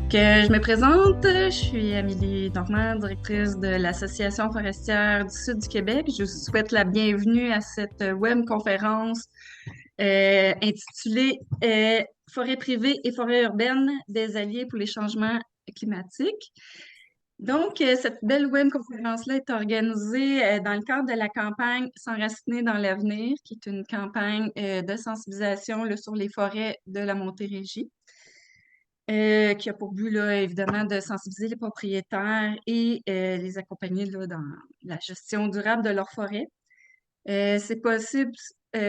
Je me présente, je suis Amélie Normand, directrice de l'Association forestière du Sud du Québec. Je vous souhaite la bienvenue à cette web conférence intitulée Forêt privée et forêt urbaine des alliés pour les changements climatiques. Cette belle web conférence-là est organisée dans le cadre de la campagne S'enraciner dans l'avenir, qui est une campagne de sensibilisation là, sur les forêts de la Montérégie. Qui a pour but, là, évidemment, de sensibiliser les propriétaires et les accompagner là, dans la gestion durable de leur forêt. C'est possible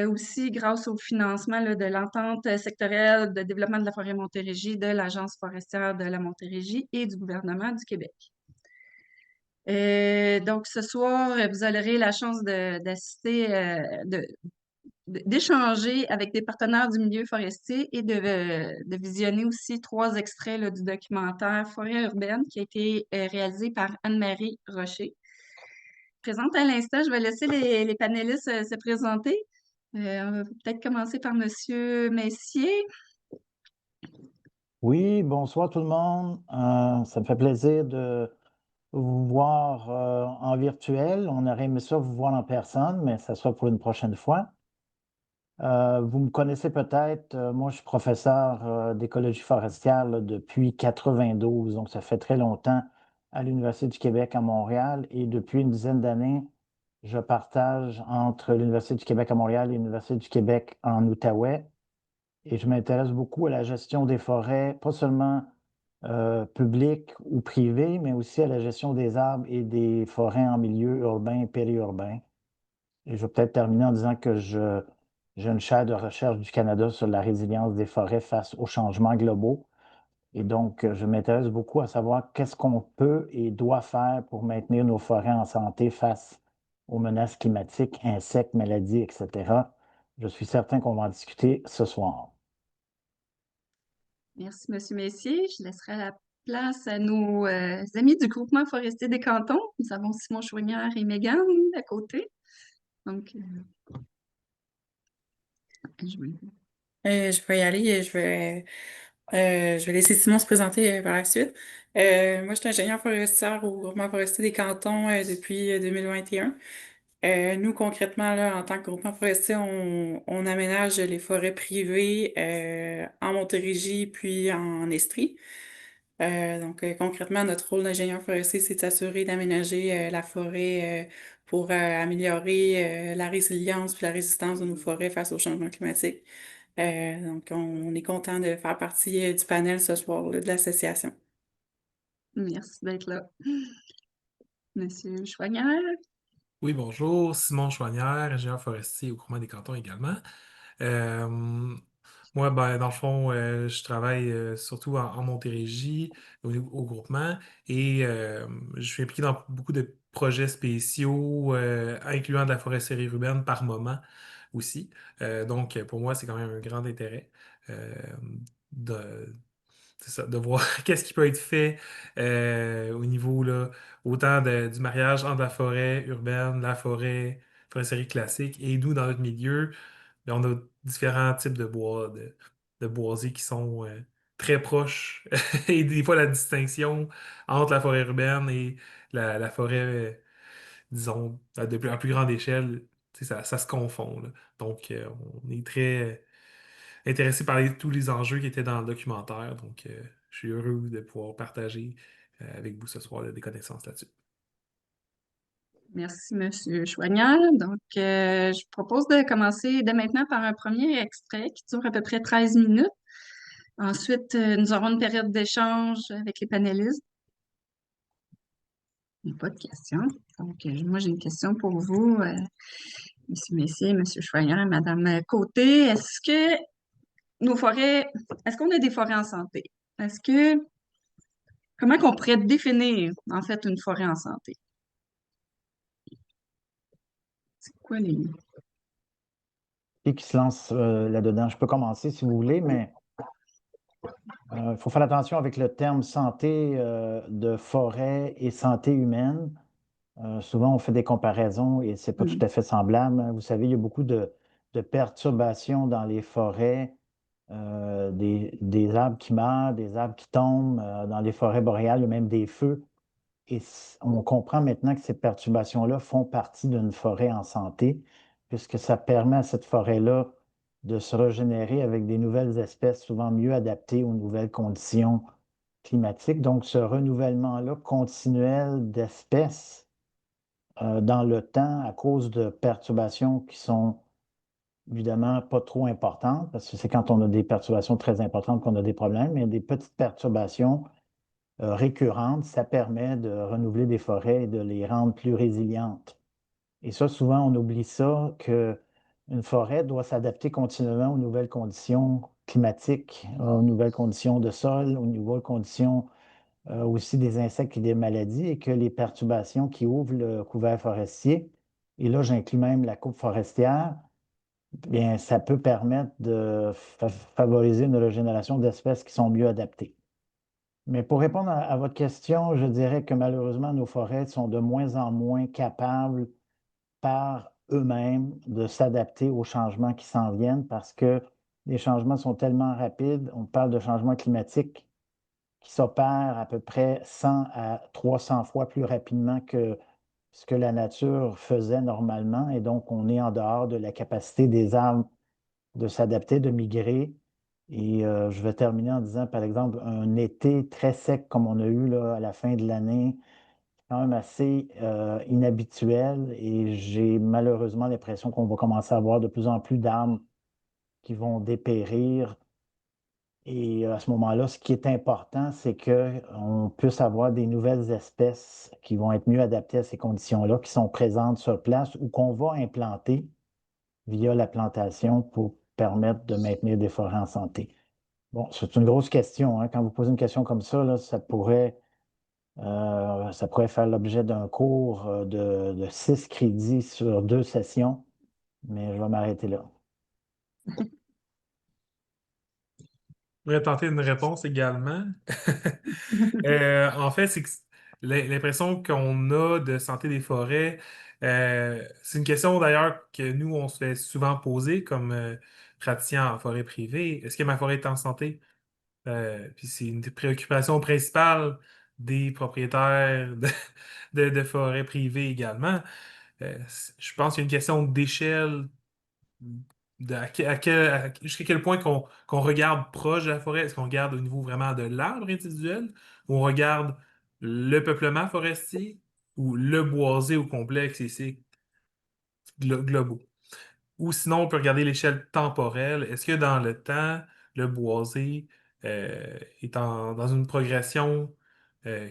aussi grâce au financement là, de l'entente sectorielle de développement de la forêt Montérégie, de l'Agence forestière de la Montérégie et du gouvernement du Québec. Donc, ce soir, vous aurez la chance d'assister, d'échanger avec des partenaires du milieu forestier et de visionner aussi trois extraits là, du documentaire Forêt urbaine qui a été réalisé par Anne-Marie Rocher. Présente à l'instant, je vais laisser les panélistes se présenter. On va peut-être commencer par Monsieur Messier. Oui, bonsoir tout le monde. Ça me fait plaisir de vous voir en virtuel. On aurait aimé ça vous voir en personne, mais ça sera pour une prochaine fois. Vous me connaissez peut-être, moi je suis professeur d'écologie forestière là, depuis 92, donc ça fait très longtemps à l'Université du Québec à Montréal et depuis une dizaine d'années, je partage entre l'Université du Québec à Montréal et l'Université du Québec en Outaouais. Et je m'intéresse beaucoup à la gestion des forêts, pas seulement publiques ou privées, mais aussi à la gestion des arbres et des forêts en milieu urbain et périurbain. Et je vais peut-être terminer en disant que j'ai une chaire de recherche du Canada sur la résilience des forêts face aux changements globaux. Et donc, je m'intéresse beaucoup à savoir qu'est-ce qu'on peut et doit faire pour maintenir nos forêts en santé face aux menaces climatiques, insectes, maladies, etc. Je suis certain qu'on va en discuter ce soir. Merci, Monsieur Messier. Je laisserai la place à nos amis du groupement forestier des cantons. Nous avons Simon Chouinière et Mégane à côté. Donc, je vais... Je vais y aller, je vais laisser Simon se présenter par la suite. Moi, je suis ingénieur forestière au groupement forestier des cantons depuis 2021. Nous, concrètement, là, en tant que groupement forestier, on aménage les forêts privées en Montérégie puis en Estrie. Concrètement, notre rôle d'ingénieur forestier, c'est de s'assurer d'aménager la forêt pour améliorer la résilience puis la résistance de nos forêts face au changement climatique. On est content de faire partie du panel ce soir là, de l'association. Merci d'être là. Monsieur Chouinière. Oui, bonjour, Simon Chouanière, ingénieur forestier au Groupement des cantons également. Euh, Moi, dans le fond, je travaille surtout en Montérégie, au groupement, et je suis impliqué dans beaucoup de projets spéciaux, incluant de la foresterie urbaine par moment aussi. Pour moi, c'est quand même un grand intérêt euh, de, c'est ça, de voir qu'est-ce qui peut être fait au niveau là, autant du mariage entre la forêt urbaine, la foresterie classique, et nous, dans notre milieu, on a différents types de bois, de boisés qui sont très proches. Et des fois, la distinction entre la forêt urbaine et la forêt, disons, à plus grande échelle, tu sais, ça se confond, là. On est très intéressé par tous les enjeux qui étaient dans le documentaire. Je suis heureux de pouvoir partager avec vous ce soir des connaissances là-dessus. Merci, Monsieur Chouanière. Je vous propose de commencer dès maintenant par un premier extrait qui dure à peu près 13 minutes. Ensuite, nous aurons une période d'échange avec les panélistes. Il n'y a pas de questions. Moi, j'ai une question pour vous, Monsieur Messier, Monsieur Chouanière, Madame Côté. Nos forêts, est-ce qu'on a des forêts en santé? Est-ce que, comment qu'on pourrait définir, en fait, une forêt en santé? C'est quoi les... Qui se lance là-dedans. Je peux commencer si vous voulez, mais il faut faire attention avec le terme santé de forêt et santé humaine. Souvent, on fait des comparaisons et ce n'est pas tout Hmm. à fait semblable. Vous savez, il y a beaucoup de perturbations dans les forêts des arbres qui meurent, des arbres qui tombent. Dans les forêts boréales, il y a même des feux. Et on comprend maintenant que ces perturbations-là font partie d'une forêt en santé, puisque ça permet à cette forêt-là de se régénérer avec des nouvelles espèces souvent mieux adaptées aux nouvelles conditions climatiques. Donc, ce renouvellement-là continuel d'espèces dans le temps à cause de perturbations qui sont évidemment pas trop importantes, parce que c'est quand on a des perturbations très importantes qu'on a des problèmes, mais des petites perturbations récurrentes, ça permet de renouveler des forêts et de les rendre plus résilientes. Et ça, souvent, on oublie ça, qu'une forêt doit s'adapter continuellement aux nouvelles conditions climatiques, aux nouvelles conditions de sol, aux nouvelles conditions aussi des insectes et des maladies, et que les perturbations qui ouvrent le couvert forestier, et là, j'inclus même la coupe forestière, bien, ça peut permettre de favoriser une régénération d'espèces qui sont mieux adaptées. Mais pour répondre à votre question, je dirais que malheureusement, nos forêts sont de moins en moins capables par eux-mêmes de s'adapter aux changements qui s'en viennent parce que les changements sont tellement rapides. On parle de changements climatiques qui s'opèrent à peu près 100 à 300 fois plus rapidement que ce que la nature faisait normalement. Et donc, on est en dehors de la capacité des arbres de s'adapter, de migrer. Et je vais terminer en disant, par exemple, un été très sec comme on a eu là, à la fin de l'année, quand même assez inhabituel. Et j'ai malheureusement l'impression qu'on va commencer à avoir de plus en plus d'arbres qui vont dépérir. Et à ce moment-là, ce qui est important, c'est qu'on puisse avoir des nouvelles espèces qui vont être mieux adaptées à ces conditions-là, qui sont présentes sur place ou qu'on va implanter via la plantation pour permettre de maintenir des forêts en santé. Bon, c'est une grosse question, hein. Quand vous posez une question comme ça, là, ça pourrait faire l'objet d'un cours de 6 crédits sur 2 sessions, mais je vais m'arrêter là. Je pourrais tenter une réponse également. En fait, c'est que l'impression qu'on a de santé des forêts, c'est une question d'ailleurs que nous, on se fait souvent poser comme praticien en forêt privée. Est-ce que ma forêt est en santé? Puis c'est une des préoccupations principales des propriétaires de forêts privées également. Je pense qu'il y a une question d'échelle jusqu'à quel point qu'on regarde proche de la forêt. Est-ce qu'on regarde au niveau vraiment de l'arbre individuel ou on regarde le peuplement forestier ou le boisé au complexe ici globaux? Ou sinon, on peut regarder l'échelle temporelle. Est-ce que dans le temps, le boisé est dans une progression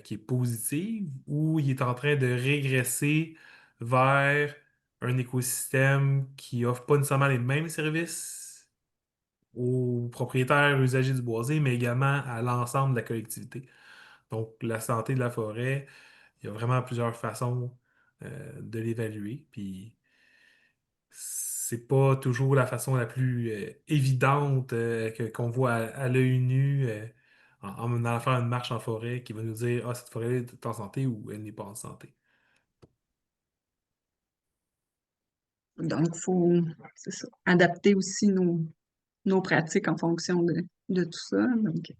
qui est positive ou il est en train de régresser vers un écosystème qui offre pas nécessairement les mêmes services aux propriétaires usagers du boisé, mais également à l'ensemble de la collectivité. Donc, la santé de la forêt, il y a vraiment plusieurs façons de l'évaluer. Puis, c'est pas toujours la façon la plus évidente qu'on voit à l'œil nu en allant faire une marche en forêt qui va nous dire ah, cette forêt est en santé ou elle n'est pas en santé. Donc, il faut, c'est ça, adapter aussi nos pratiques en fonction de tout ça. Donc,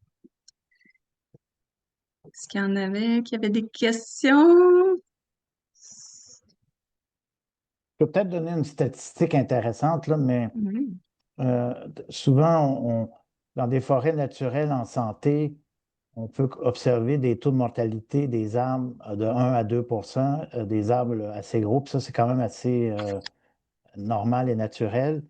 est-ce qu'il y en avait qui avaient des questions? Je peux peut-être donner une statistique intéressante, là, mais Oui. souvent, dans des forêts naturelles en santé, on peut observer des taux de mortalité des arbres de 1 à 2 des arbres là, assez gros. Puis ça, c'est quand même assez normal et naturel.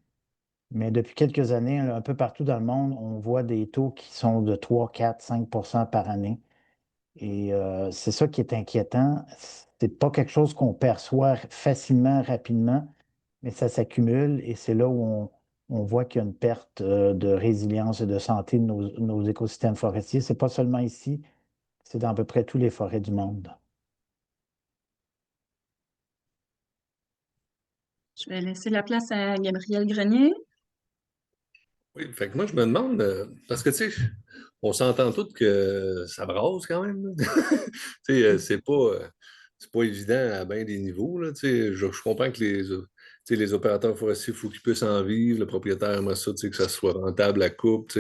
Mais depuis quelques années, là, un peu partout dans le monde, on voit des taux qui sont de 3, 4, 5 par année. Et c'est ça qui est inquiétant. C'est pas quelque chose qu'on perçoit facilement, rapidement, mais ça s'accumule et c'est là où on voit qu'il y a une perte de résilience et de santé de nos écosystèmes forestiers. C'est pas seulement ici, c'est dans à peu près toutes les forêts du monde. Je vais laisser la place à Gabriel Grenier. Oui, fait que moi, je me demande, parce que, tu sais, on s'entend tous que ça brasse quand même, là. Tu sais, c'est pas évident à bien des niveaux, là. Tu sais, je comprends que les opérateurs forestiers, il faut qu'ils puissent en vivre. Le propriétaire aimerait ça, que ça soit rentable à coupe.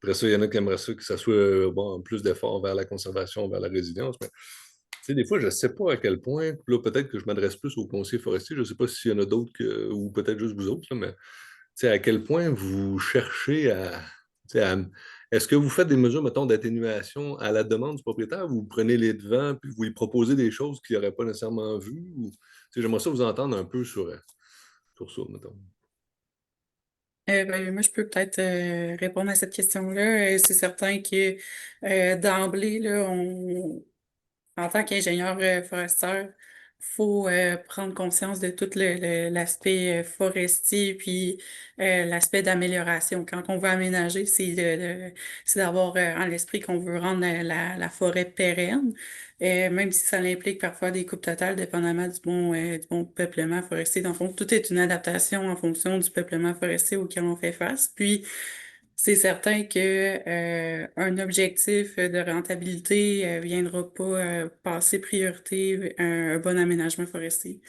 Après ça, il y en a qui aimeraient ça que ça soit bon, plus d'efforts vers la conservation, vers la résilience. Mais des fois, je ne sais pas à quel point. Là, peut-être que je m'adresse plus aux conseillers forestiers. Je ne sais pas s'il y en a d'autres ou peut-être juste vous autres, là, mais à quel point vous cherchez à- est-ce que vous faites des mesures, mettons, d'atténuation à la demande du propriétaire? Vous prenez les devants puis vous lui proposez des choses qu'il n'aurait pas nécessairement vues? J'aimerais ça vous entendre un peu sur ça, mettons. Ben, moi, je peux peut-être répondre à cette question-là. C'est certain que d'emblée, là, en tant qu'ingénieur forestier, faut prendre conscience de tout l'aspect forestier puis l'aspect d'amélioration. Quand on veut aménager, c'est d'avoir en l'esprit qu'on veut rendre la forêt pérenne, même si ça implique parfois des coupes totales, dépendamment du bon peuplement forestier. Dans le fond, tout est une adaptation en fonction du peuplement forestier auquel on fait face. Puis, c'est certain que un objectif de rentabilité viendra pas passer priorité un bon aménagement forestier.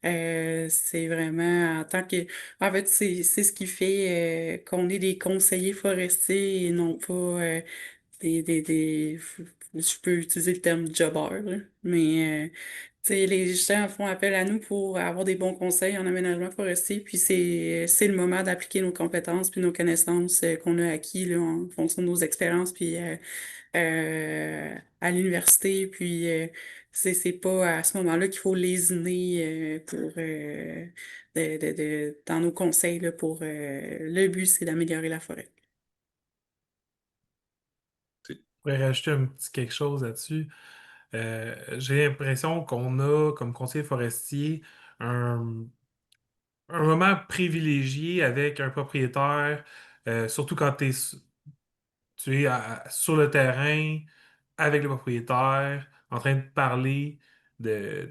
C'est vraiment en tant que en fait c'est ce qui fait qu'on est des conseillers forestiers et non pas des je peux utiliser le terme jobber, là, mais tu sais, les gens font appel à nous pour avoir des bons conseils en aménagement forestier, puis c'est le moment d'appliquer nos compétences puis nos connaissances qu'on a acquis là, en fonction de nos expériences puis à l'université, puis c'est pas à ce moment-là qu'il faut lésiner pour dans nos conseils là, pour le but c'est d'améliorer la forêt. Je pourrais rajouter un petit quelque chose là-dessus. J'ai l'impression qu'on a, comme conseiller forestier, un, un moment privilégié avec un propriétaire, surtout quand tu es sur le terrain avec le propriétaire, en train de parler de,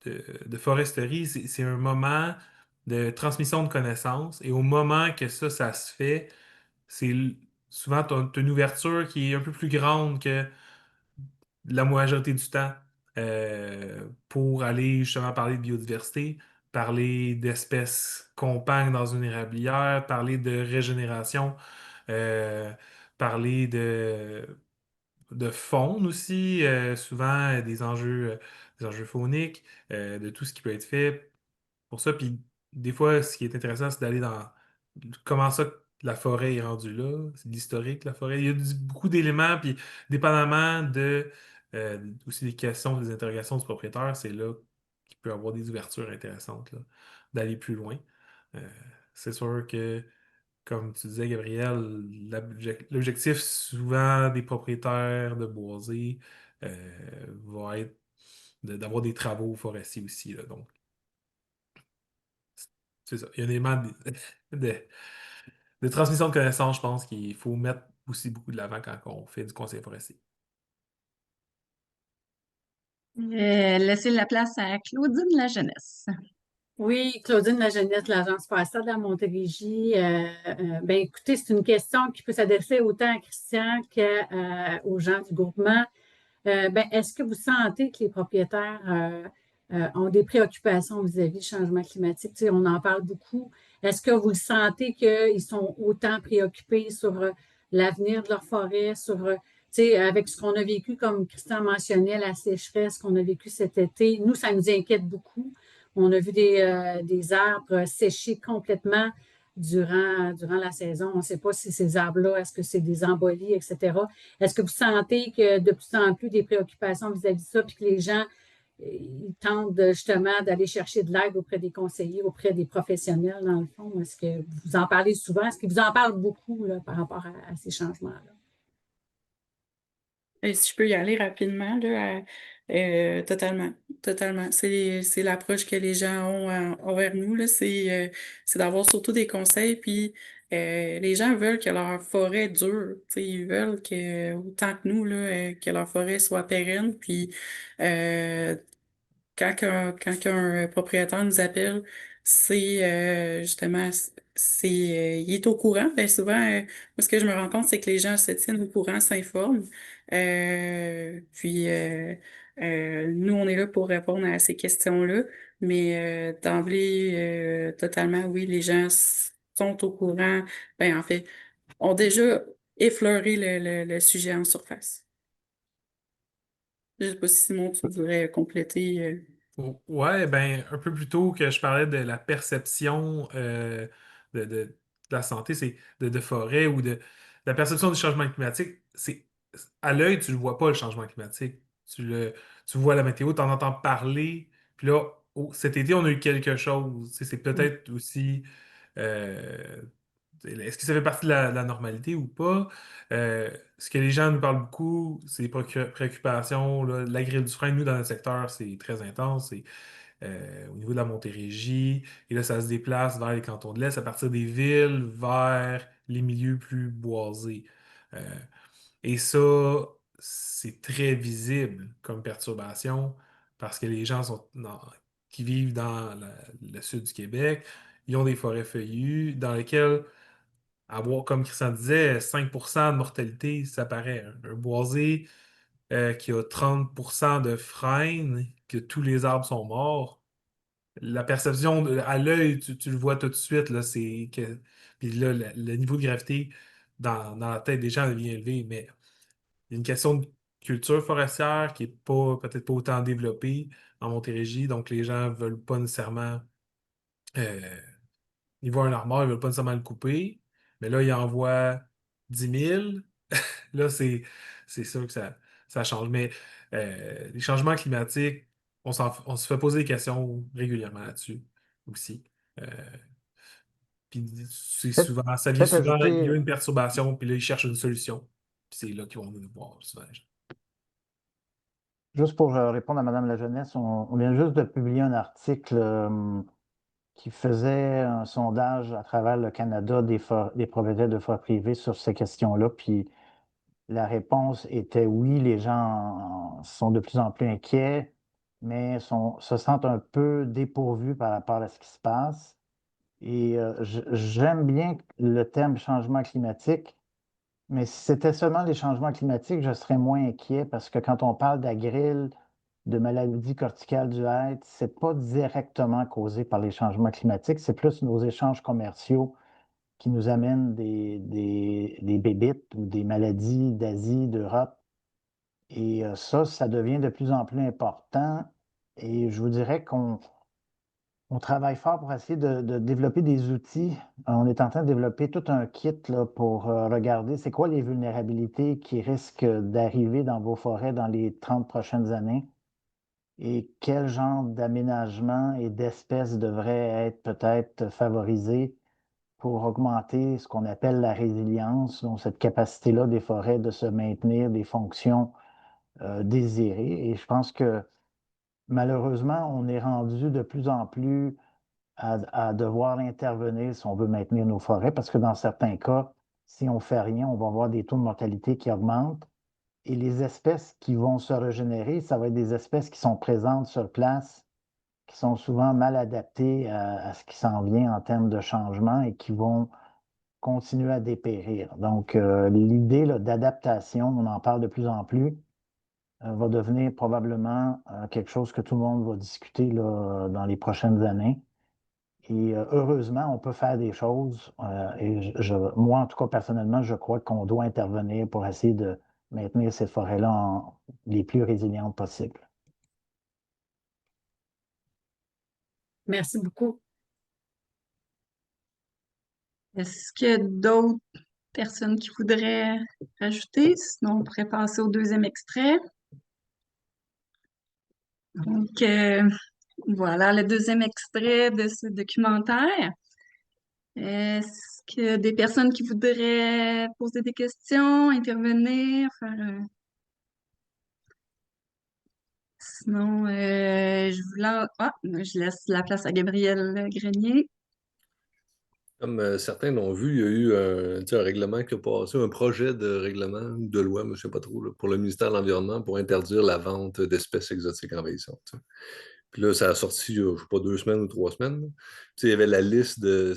de foresterie. C'est un moment de transmission de connaissances. Et au moment que ça se fait, c'est souvent t'as une ouverture qui est un peu plus grande que la majorité du temps pour aller justement parler de biodiversité, parler d'espèces compagnes dans une érablière, parler de régénération, euh, parler de faune aussi, souvent des enjeux fauniques, de tout ce qui peut être fait pour ça. Puis des fois, ce qui est intéressant, c'est d'aller dans comment ça la forêt est rendue là. C'est de l'historique, la forêt. Il y a beaucoup d'éléments, puis dépendamment aussi des questions, des interrogations du propriétaire, c'est là qu'il peut y avoir des ouvertures intéressantes, là, d'aller plus loin. Euh, c'est sûr que, comme tu disais, Gabriel, l'objectif souvent des propriétaires de boisés va être d'avoir des travaux forestiers aussi, là. Donc, c'est ça. Il y a un élément de, de transmission de connaissances, je pense qu'il faut mettre aussi beaucoup de l'avant quand on fait du conseil forestier. Laisser la place à Claudine la jeunesse. Oui, Claudine la jeunesse de l'Agence spatiale de la Montérégie. Ben, écoutez, c'est une question qui peut s'adresser autant à Christian qu'aux gens du groupement. Ben, est-ce que vous sentez que les propriétaires ont des préoccupations vis-à-vis du changement climatique? Tu sais, on en parle beaucoup. Est-ce que vous sentez qu'ils sont autant préoccupés sur l'avenir de leur forêt, sur, tu sais, avec ce qu'on a vécu, comme Christian mentionnait, la sécheresse qu'on a vécu cet été? Nous, ça nous inquiète beaucoup. On a vu des arbres sécher complètement durant la saison. On ne sait pas si ces arbres-là, est-ce que c'est des embolies, etc. Est-ce que vous sentez que de plus en plus des préoccupations vis-à-vis de ça, puis que les gens ils tentent justement d'aller chercher de l'aide auprès des conseillers, auprès des professionnels, dans le fond? Est-ce que vous en parlez souvent? Est-ce qu'ils vous en parlent beaucoup là, par rapport à ces changements-là? Et si je peux y aller rapidement, là, totalement, totalement. C'est l'approche que les gens ont envers nous, là, c'est d'avoir surtout des conseils, puis les gens veulent que leur forêt dure, tu sais, ils veulent que, autant que nous, là, que leur forêt soit pérenne, puis euh, quand un propriétaire nous appelle, c'est justement, il est au courant. Bien souvent, moi, ce que je me rends compte, c'est que les gens se tiennent au courant, s'informent. Puis, nous, on est là pour répondre à ces questions-là. Mais d'emblée, totalement, oui, les gens sont au courant. Ben, en fait, ont déjà effleuré le sujet en surface. Je ne sais pas si Simon, tu voudrais compléter. Ouais, ben, un peu plus tôt que je parlais de la perception de la santé, c'est de forêt ou de la perception du changement climatique, c'est à l'œil, tu ne le vois pas le changement climatique. Tu vois la météo, tu en entends parler, puis là, cet été, on a eu quelque chose. Tu sais, c'est peut-être aussi euh, est-ce que ça fait partie de la normalité ou pas? Ce que les gens nous parlent beaucoup, c'est les préoccupations. Là, la grille du frein, nous, dans notre secteur, c'est très intense. C'est au niveau de la Montérégie. Et là, ça se déplace vers les cantons de l'Est, à partir des villes, vers les milieux plus boisés. Euh, et ça, c'est très visible comme perturbation parce que les gens qui vivent dans le sud du Québec, ils ont des forêts feuillues dans lesquelles avoir, comme Christian disait, 5% de mortalité, ça paraît. Un boisé qui a 30% de frêne, que tous les arbres sont morts. La perception à l'œil, tu le vois tout de suite, là, c'est que. Puis là, le niveau de gravité dans la tête des gens devient élevé, mais il y a une question de culture forestière qui est pas peut-être pas autant développée en Montérégie, donc les gens veulent pas nécessairement. euh, Ils voient un armoire, ils veulent pas nécessairement le couper, mais là, ils envoient 10 000. Là, c'est sûr que ça change. Mais les changements climatiques, on se fait poser des questions régulièrement là-dessus aussi. Euh, Puis c'est Peut-être souvent, ça vient peut-être souvent, il y ajouter, a une perturbation, puis là, ils cherchent une solution. Puis c'est là qu'ils vont nous voir souvent. juste pour répondre à Madame la Jeunesse, on vient juste de publier un article qui faisait un sondage à travers le Canada des propriétaires de forêts privées sur ces questions-là. Puis la réponse était oui, les gens sont de plus en plus inquiets, mais se sentent un peu dépourvus par rapport à ce qui se passe. Et j'aime bien le terme changement climatique, mais si c'était seulement les changements climatiques, je serais moins inquiet parce que quand on parle d'agril, de maladie corticale du hêtre, c'est pas directement causé par les changements climatiques, c'est plus nos échanges commerciaux qui nous amènent des bébites ou des maladies d'Asie, d'Europe. Et ça devient de plus en plus important. Et je vous dirais qu'on travaille fort pour essayer de développer des outils. On est en train de développer tout un kit là, pour regarder c'est quoi les vulnérabilités qui risquent d'arriver dans vos forêts dans les 30 prochaines années et quel genre d'aménagement et d'espèces devraient être peut-être favorisés pour augmenter ce qu'on appelle la résilience, donc cette capacité-là des forêts de se maintenir des fonctions désirées. Et je pense que malheureusement, on est rendu de plus en plus à devoir intervenir si on veut maintenir nos forêts, parce que dans certains cas, si on ne fait rien, on va avoir des taux de mortalité qui augmentent. Et les espèces qui vont se régénérer, ça va être des espèces qui sont présentes sur place, qui sont souvent mal adaptées à ce qui s'en vient en termes de changement et qui vont continuer à dépérir. Donc, l'idée d'adaptation, on en parle de plus en plus, va devenir probablement quelque chose que tout le monde va discuter là, dans les prochaines années. Et heureusement, on peut faire des choses. Et moi, en tout cas, personnellement, je crois qu'on doit intervenir pour essayer de maintenir ces forêts-là les plus résilientes possibles. Merci beaucoup. Est-ce qu'il y a d'autres personnes qui voudraient rajouter? Sinon, on pourrait passer au deuxième extrait. Donc, voilà le deuxième extrait de ce documentaire. Est-ce qu'il y a des personnes qui voudraient poser des questions, intervenir, Sinon, je laisse la place à Gabriel Grenier. Comme certains l'ont vu, il y a eu un règlement qui a passé, un projet de règlement ou de loi, je ne sais pas trop, là, pour le ministère de l'Environnement pour interdire la vente d'espèces exotiques envahissantes. Puis là, ça a sorti, je ne sais pas, 2 semaines ou 3 semaines. Il y avait la liste de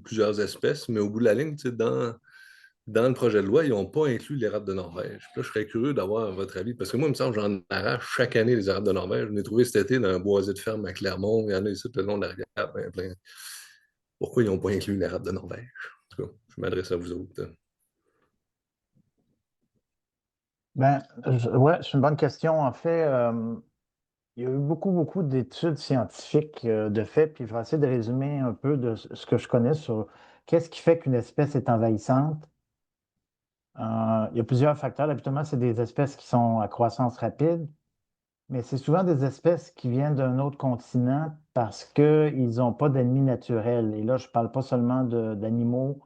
plusieurs espèces, mais au bout de la ligne, dans dans le projet de loi, ils n'ont pas inclus l'érable de Norvège. Puis là, je serais curieux d'avoir votre avis, parce que moi, il me semble que j'en arrache chaque année les érables de Norvège. Je l'ai trouvé cet été dans un boisé de ferme à Clermont. Il y en a ici tout le long de la rivière, plein. Pourquoi ils n'ont pas inclus l'érable de Norvège? En tout cas, je m'adresse à vous autres. Ben, ouais, c'est une bonne question. En fait, il y a eu beaucoup d'études scientifiques de fait, puis je vais essayer de résumer un peu de ce que je connais sur qu'est-ce qui fait qu'une espèce est envahissante. Il y a plusieurs facteurs. Habituellement, c'est des espèces qui sont à croissance rapide, mais c'est souvent des espèces qui viennent d'un autre continent parce qu'ils n'ont pas d'ennemis naturels. Et là, je ne parle pas seulement d'animaux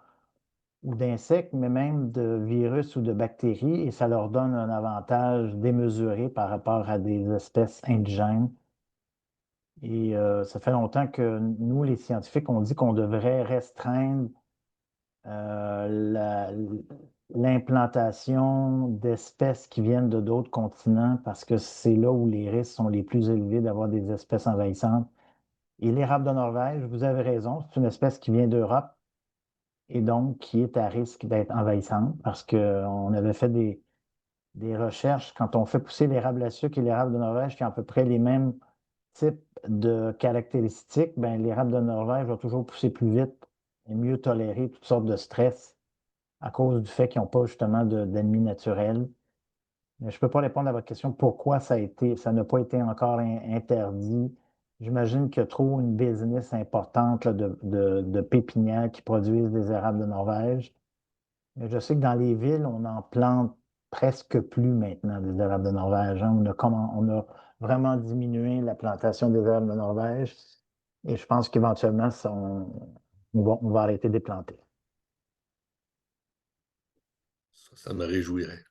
ou d'insectes, mais même de virus ou de bactéries, et ça leur donne un avantage démesuré par rapport à des espèces indigènes. Et ça fait longtemps que nous, les scientifiques, on dit qu'on devrait restreindre l'implantation d'espèces qui viennent de d'autres continents parce que c'est là où les risques sont les plus élevés d'avoir des espèces envahissantes. Et l'érable de Norvège, vous avez raison, c'est une espèce qui vient d'Europe et donc qui est à risque d'être envahissante parce qu'on avait fait des recherches quand on fait pousser l'érable à sucre et l'érable de Norvège qui ont à peu près les mêmes types de caractéristiques, ben, l'érable de Norvège va toujours pousser plus vite et mieux tolérer toutes sortes de stress à cause du fait qu'ils n'ont pas justement d'ennemis naturels. Mais je ne peux pas répondre à votre question pourquoi ça n'a pas été encore interdit. J'imagine qu'il y a trop une business importante là, de pépinières qui produisent des érables de Norvège. Mais je sais que dans les villes, on en plante presque plus maintenant des érables de Norvège, hein. On a vraiment diminué la plantation des érables de Norvège et je pense qu'éventuellement, on va arrêter de les planter. Ça me réjouirait.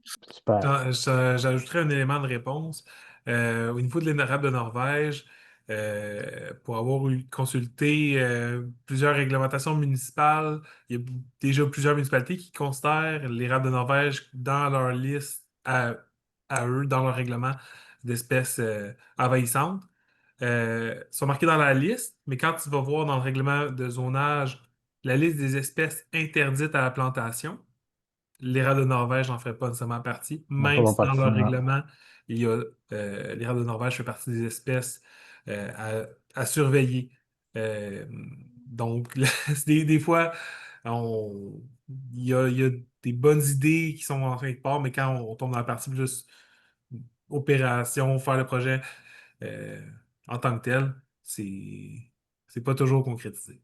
Super. J'ajouterais un élément de réponse. Au niveau de l'érable de Norvège, pour avoir consulté plusieurs réglementations municipales, il y a déjà plusieurs municipalités qui considèrent l'érable de Norvège dans leur liste à eux, dans leur règlement d'espèces envahissantes. Ils sont marqués dans la liste, mais quand tu vas voir dans le règlement de zonage la liste des espèces interdites à la plantation, l'érable de Norvège n'en fait pas nécessairement partie, On même fait pas si dans partie, leur non. règlement, il y a l'érable de Norvège fait partie des espèces à surveiller. Euh, donc, des fois, il y a des bonnes idées qui sont en train de part, mais quand on tombe dans la partie plus opération, faire le projet euh, en tant que tel, c'est pas toujours concrétisé.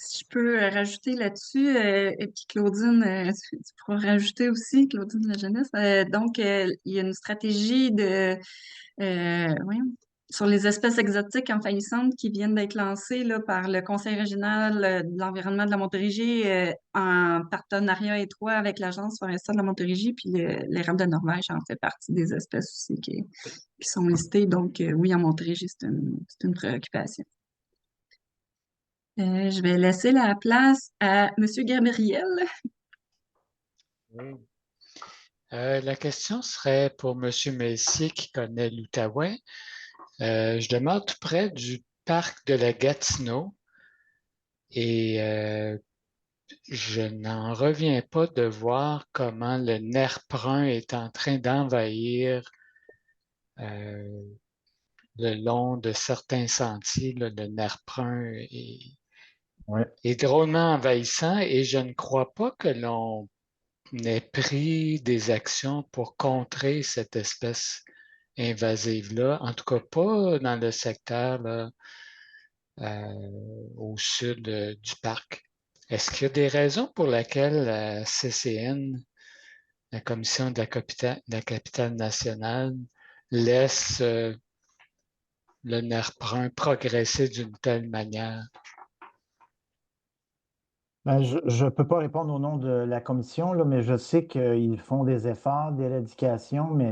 Si je peux rajouter là-dessus, et puis Claudine, tu pourras rajouter aussi, Claudine La Jeunesse. Donc, il y a une stratégie voyons, sur les espèces exotiques envahissantes qui viennent d'être lancées là, par le Conseil régional de l'environnement de la Montérégie en partenariat étroit avec l'Agence forestière de la Montérégie, puis l'érable de Norvège en fait partie des espèces aussi qui sont listées. Donc, oui, en Montérégie, c'est une préoccupation. Je vais laisser la place à M. Gabriel. Oui. La question serait pour M. Messier qui connaît l'Outaouais. Je demeure tout près du parc de la Gatineau et je n'en reviens pas de voir comment le nerf brun est en train d'envahir le long de certains sentiers. Là, le nerf brun est drôlement envahissant et je ne crois pas que l'on ait pris des actions pour contrer cette espèce invasive-là, en tout cas pas dans le secteur là, au sud du parc. Est-ce qu'il y a des raisons pour lesquelles la CCN, la Commission de la capitale nationale, laisse le nerf brun progresser d'une telle manière? Ben, je ne peux pas répondre au nom de la commission, là, mais je sais qu'ils font des efforts d'éradication, mais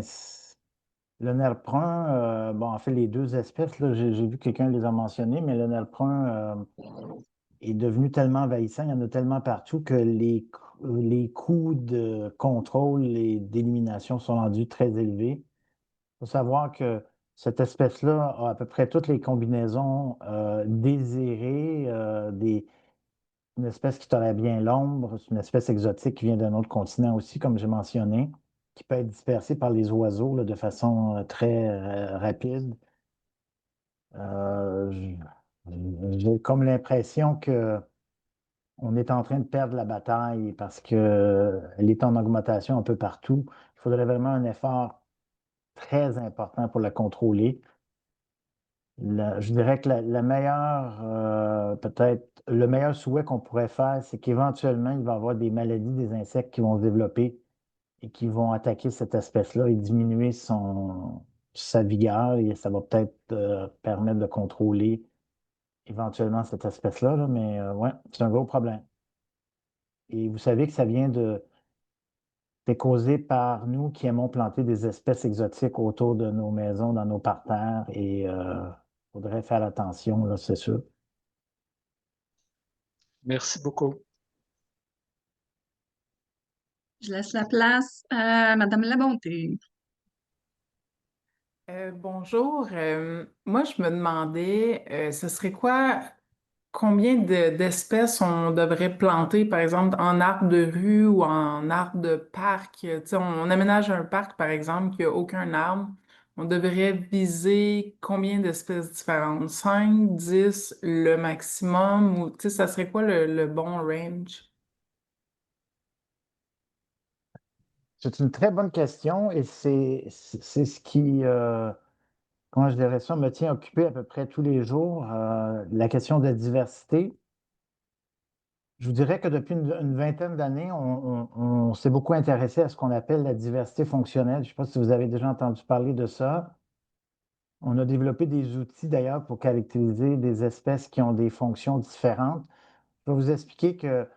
le nerf brun, bon, en fait, les deux espèces, là, j'ai vu que quelqu'un les a mentionnées, mais le nerf brun est devenu tellement envahissant, il y en a tellement partout que les coûts de contrôle et d'élimination sont rendus très élevés. Il faut savoir que cette espèce-là a à peu près toutes les combinaisons désirées une espèce qui tolère bien l'ombre, c'est une espèce exotique qui vient d'un autre continent aussi, comme j'ai mentionné, qui peut être dispersée par les oiseaux là, de façon très rapide. J'ai comme l'impression que on est en train de perdre la bataille parce qu'elle est en augmentation un peu partout. Il faudrait vraiment un effort très important pour la contrôler. Je dirais que la meilleure, peut-être, le meilleur souhait qu'on pourrait faire, c'est qu'éventuellement, il va y avoir des maladies des insectes qui vont se développer et qui vont attaquer cette espèce-là et diminuer sa vigueur et ça va peut-être permettre de contrôler éventuellement cette espèce-là, là, mais ouais, c'est un gros problème. Et vous savez que c'est causé par nous qui aimons planter des espèces exotiques autour de nos maisons, dans nos parterres, et il faudrait faire attention, là, c'est sûr. Merci beaucoup. Je laisse la place à Madame Labonté. Bonjour. Moi, je me demandais, ce serait quoi, combien d'espèces on devrait planter, par exemple, en arbre de rue ou en arbre de parc? Tu sais, on aménage un parc, par exemple, qui n'a aucun arbre. On devrait viser combien d'espèces différentes? 5, 10, le maximum? Ou, tu sais, ça serait quoi le bon range? C'est une très bonne question et c'est ce qui, comment je dirais ça, me tient occupé à peu près tous les jours, la question de la diversité. Je vous dirais que depuis une vingtaine d'années, on s'est beaucoup intéressé à ce qu'on appelle la diversité fonctionnelle. Je ne sais pas si vous avez déjà entendu parler de ça. On a développé des outils d'ailleurs pour caractériser des espèces qui ont des fonctions différentes. Je vais vous expliquer que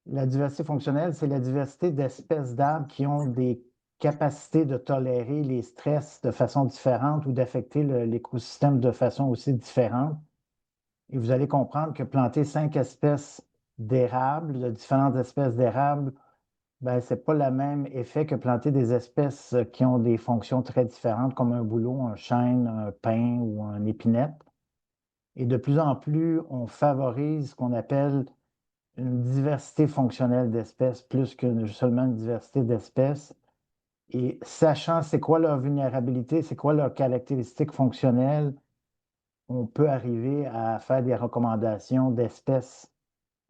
la diversité fonctionnelle, c'est la diversité d'espèces d'arbres qui ont des capacités de tolérer les stress de façon différente ou d'affecter l'écosystème de façon aussi différente. Et vous allez comprendre que planter 5 espèces d'érables, de différentes espèces d'érables, ben, ce n'est pas le même effet que planter des espèces qui ont des fonctions très différentes, comme un bouleau, un chêne, un pin ou un épinette. Et de plus en plus, on favorise ce qu'on appelle une diversité fonctionnelle d'espèces plus que seulement une diversité d'espèces. Et sachant c'est quoi leur vulnérabilité, c'est quoi leurs caractéristiques fonctionnelles, on peut arriver à faire des recommandations d'espèces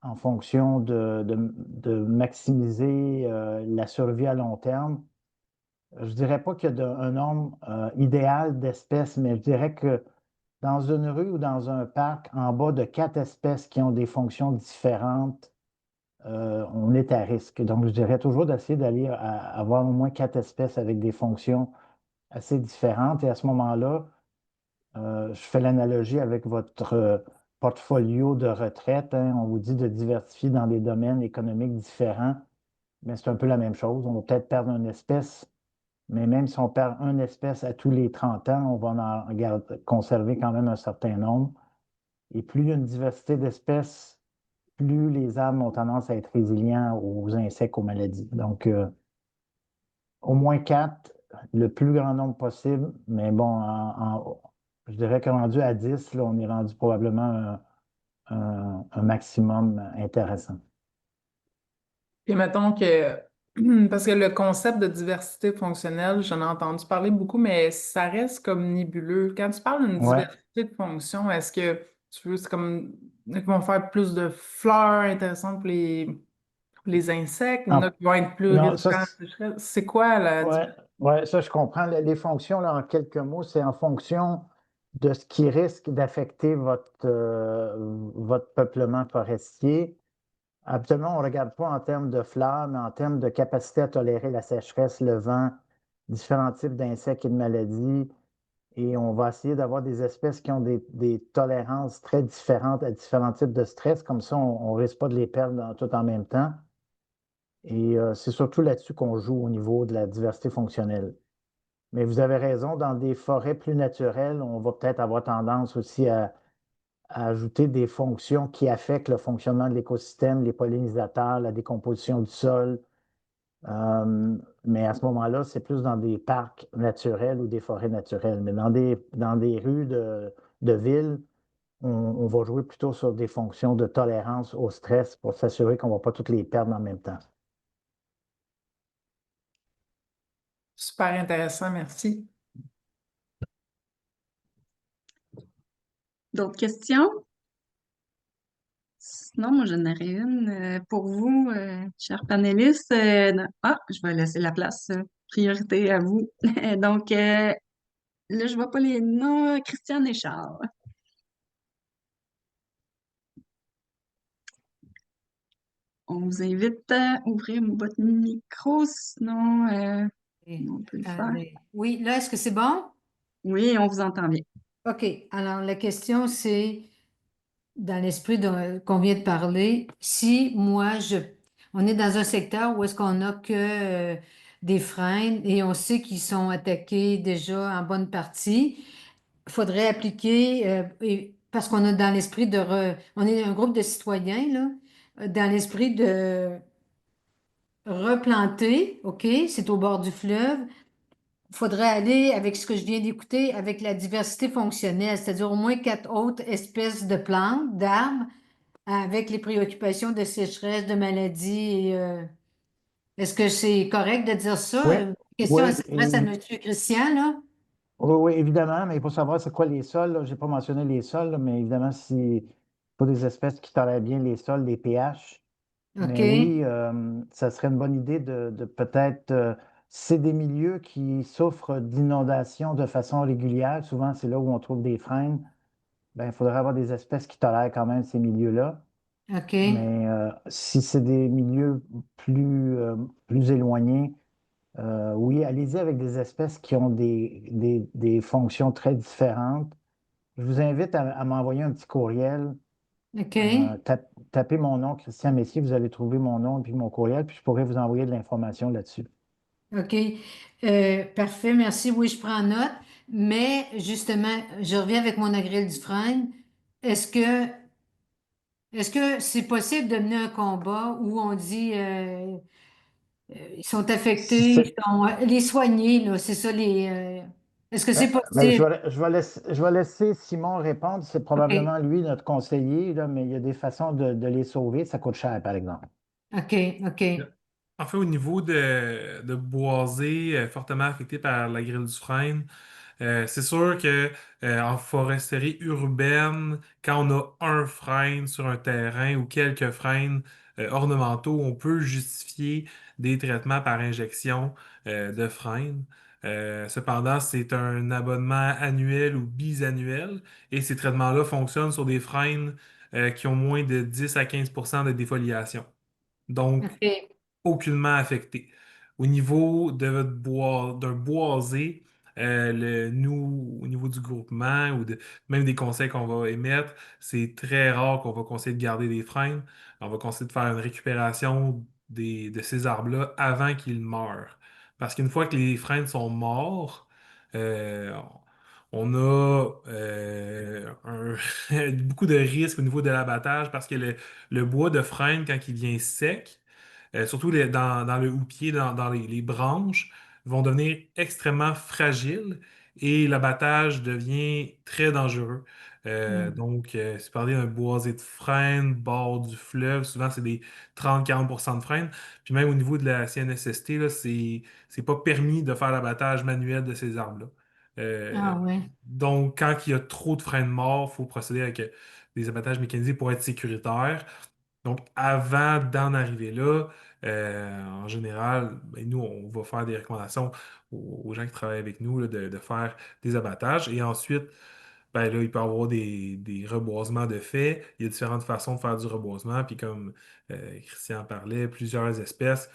en fonction de maximiser la survie à long terme. Je ne dirais pas qu'il y a un nombre idéal d'espèces, mais je dirais que dans une rue ou dans un parc, en bas de 4 espèces qui ont des fonctions différentes, on est à risque. Donc, je dirais toujours d'essayer d'aller avoir au moins 4 espèces avec des fonctions assez différentes. Et à ce moment-là, je fais l'analogie avec votre portfolio de retraite, hein. On vous dit de diversifier dans des domaines économiques différents, mais c'est un peu la même chose. On va peut-être perdre une espèce, mais même si on perd une espèce à tous les 30 ans, on va conserver quand même un certain nombre. Et plus il y a une diversité d'espèces, plus les arbres ont tendance à être résilients aux insectes, aux maladies. Donc, au moins 4, le plus grand nombre possible, mais bon, je dirais que rendu à 10, là, on est rendu probablement un maximum intéressant. Et mettons que, parce que le concept de diversité fonctionnelle, j'en ai entendu parler beaucoup, mais ça reste comme nébuleux. Quand tu parles d'une Ouais. diversité de fonctions, est-ce que tu veux, c'est comme, ils vont faire plus de fleurs intéressantes pour les insectes, il y en a qui vont être plus Non, ça, résistants à la sécheresse? C'est quoi la ouais, diversité? ouais, ça, je comprends. Les fonctions, là, en quelques mots, c'est en fonction de ce qui risque d'affecter votre peuplement forestier. Habituellement, on ne regarde pas en termes de fleurs, mais en termes de capacité à tolérer la sécheresse, le vent, différents types d'insectes et de maladies. Et on va essayer d'avoir des espèces qui ont des tolérances très différentes à différents types de stress. Comme ça, on ne risque pas de les perdre tout en même temps. Et c'est surtout là-dessus qu'on joue au niveau de la diversité fonctionnelle. Mais vous avez raison, dans des forêts plus naturelles, on va peut-être avoir tendance aussi à ajouter des fonctions qui affectent le fonctionnement de l'écosystème, les pollinisateurs, la décomposition du sol. Mais à ce moment-là, c'est plus dans des parcs naturels ou des forêts naturelles. Mais dans des rues de ville, on va jouer plutôt sur des fonctions de tolérance au stress pour s'assurer qu'on ne va pas toutes les perdre en même temps. Super intéressant, merci. D'autres questions? Sinon, moi, j'en aurais une pour vous, chers panélistes. Je vais laisser la place. Priorité à vous. Donc, là, je vois pas les noms. Christiane et Charles. On vous invite à ouvrir votre micro, sinon on peut le faire. Attendez. Oui, là, est-ce que c'est bon? Oui, on vous entend bien. OK. Alors, la question, c'est, dans l'esprit qu'on vient de parler, si moi, on est dans un secteur où est-ce qu'on n'a que des freins et on sait qu'ils sont attaqués déjà en bonne partie, il faudrait appliquer, parce qu'on est dans l'esprit on est un groupe de citoyens, là, dans l'esprit de replanter, OK, c'est au bord du fleuve. Il faudrait aller avec ce que je viens d'écouter, avec la diversité fonctionnelle, c'est-à-dire au moins 4 autres espèces de plantes, d'arbres, avec les préoccupations de sécheresse, de maladies. Est-ce que c'est correct de dire ça? Oui, Question, oui, elle s'adresse à M. Christian, là. oui, oui, évidemment, mais il faut savoir c'est quoi les sols. Je n'ai pas mentionné les sols, là, mais évidemment, si pour des espèces qui tolèrent bien les sols, les pH. OK, Mais oui, ça serait une bonne idée de peut-être, c'est des milieux qui souffrent d'inondations de façon régulière. Souvent, c'est là où on trouve des freins. Ben, il faudrait avoir des espèces qui tolèrent quand même ces milieux-là. OK, Mais si c'est des milieux plus éloignés, oui, allez-y avec des espèces qui ont des fonctions très différentes. Je vous invite à m'envoyer un petit courriel. OK, Tapez mon nom, Christian Messier, vous allez trouver mon nom et puis mon courriel, puis je pourrais vous envoyer de l'information là-dessus. OK. Parfait, merci. Oui, je prends note. Mais justement, je reviens avec mon agrès du frein. Est-ce que Est-ce que c'est possible de mener un combat où on dit ils sont affectés, C'est- les soigner, là, c'est ça est-ce que c'est ben, possible? je vais laisser Simon répondre. C'est OK, probablement lui, notre conseiller, là, mais il y a des façons de les sauver. Ça coûte cher, par exemple. OK, OK, En fait, au niveau de boisés fortement affectés par la grêle du frêne, c'est sûr que en foresterie urbaine, quand on a un frêne sur un terrain ou quelques frênes ornementaux, on peut justifier des traitements par injection de frêne. Cependant, c'est un abonnement annuel ou bisannuel et ces traitements-là fonctionnent sur des frênes qui ont moins de 10 à 15 de défoliation. Donc, OK, aucunement affecté. Au niveau de votre d'un boisé, nous, au niveau du groupement ou même des conseils qu'on va émettre, c'est très rare qu'on va conseiller de garder des freins. On va conseiller de faire une récupération de ces arbres-là avant qu'ils meurent. Parce qu'une fois que les freins sont morts, euh, on a beaucoup de risques au niveau de l'abattage parce que le bois de frêne, quand il vient sec, surtout dans le houppier, dans les branches, vont devenir extrêmement fragiles et l'abattage devient très dangereux. Si vous parlez d'un boisé de frêne, bord du fleuve, souvent c'est des 30-40% de frêne. Puis même au niveau de la CNSST, là, c'est pas permis de faire l'abattage manuel de ces arbres-là. Euh, ah ouais, donc, quand il y a trop de frênes morts, il faut procéder avec des abattages mécanisés pour être sécuritaire. Donc, avant d'en arriver là, en général, ben, nous, on va faire des recommandations aux gens qui travaillent avec nous là, de faire des abattages. Et ensuite, ben, là, il peut y avoir des reboisements de fait. Il y a différentes façons de faire du reboisement. Puis comme Christian parlait, plusieurs espèces.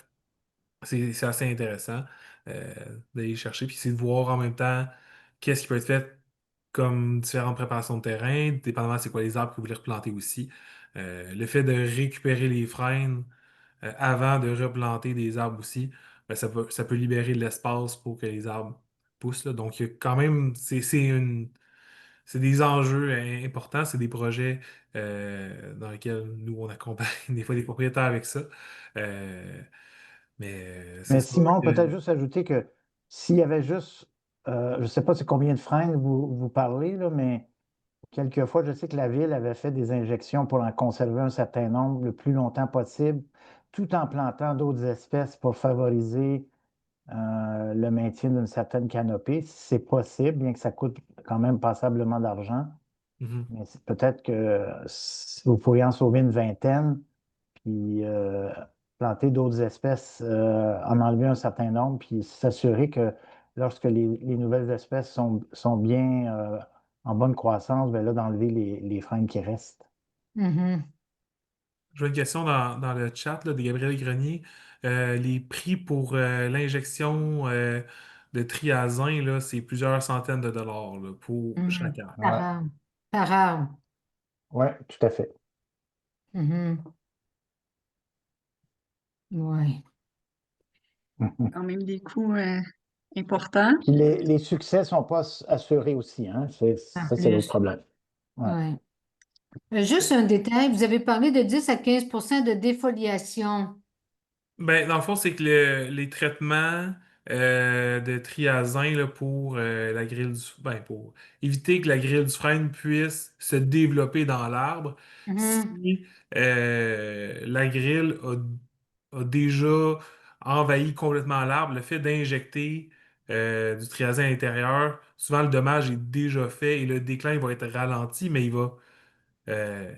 C'est assez intéressant euh, d'aller chercher. Puis c'est de voir en même temps qu'est-ce qui peut être fait comme différentes préparations de terrain, dépendamment c'est quoi les arbres que vous voulez replanter aussi. Le fait de récupérer les frênes avant de replanter des arbres aussi, ben, ça peut libérer de l'espace pour que les arbres poussent, là. Donc, il y a quand même, c'est des enjeux importants, c'est des projets dans lesquels nous, on accompagne des fois des propriétaires avec ça. Euh, mais c'est Mais sûr Simon, que peut-être juste ajouter que s'il y avait juste, je ne sais pas c'est combien de freins vous parlez, là, mais quelquefois, je sais que la ville avait fait des injections pour en conserver un certain nombre le plus longtemps possible, tout en plantant d'autres espèces pour favoriser le maintien d'une certaine canopée. C'est possible, bien que ça coûte quand même passablement d'argent. Mhm. Mais peut-être que vous pourriez en sauver une vingtaine, puis planter d'autres espèces, en enlever un certain nombre, puis s'assurer que lorsque les nouvelles espèces sont bien en bonne croissance, ben là, d'enlever les frênes qui restent. Mhm. Je vois une question dans le chat là, de Gabriel Grenier. Les prix pour l'injection de triazin, là, c'est plusieurs centaines de dollars là, pour Mhm. chaque arbre. Par arbre. Par arbre. Oui, tout à fait. Mhm. Ouais. Quand même des coûts importants. Puis les succès ne sont pas assurés aussi, hein? En Ça, c'est l'autre plus. problème. Ouais. Ouais. Juste un détail, vous avez parlé de 10 à 15 de défoliation. Ben, dans le fond, c'est que les traitements de triazin là, pour la grille pour éviter que la grille du frêne puisse se développer dans l'arbre, Mhm. si la grille a déjà envahi complètement l'arbre, le fait d'injecter du triazin à l'intérieur, souvent le dommage est déjà fait et le déclin va être ralenti, mais il va euh,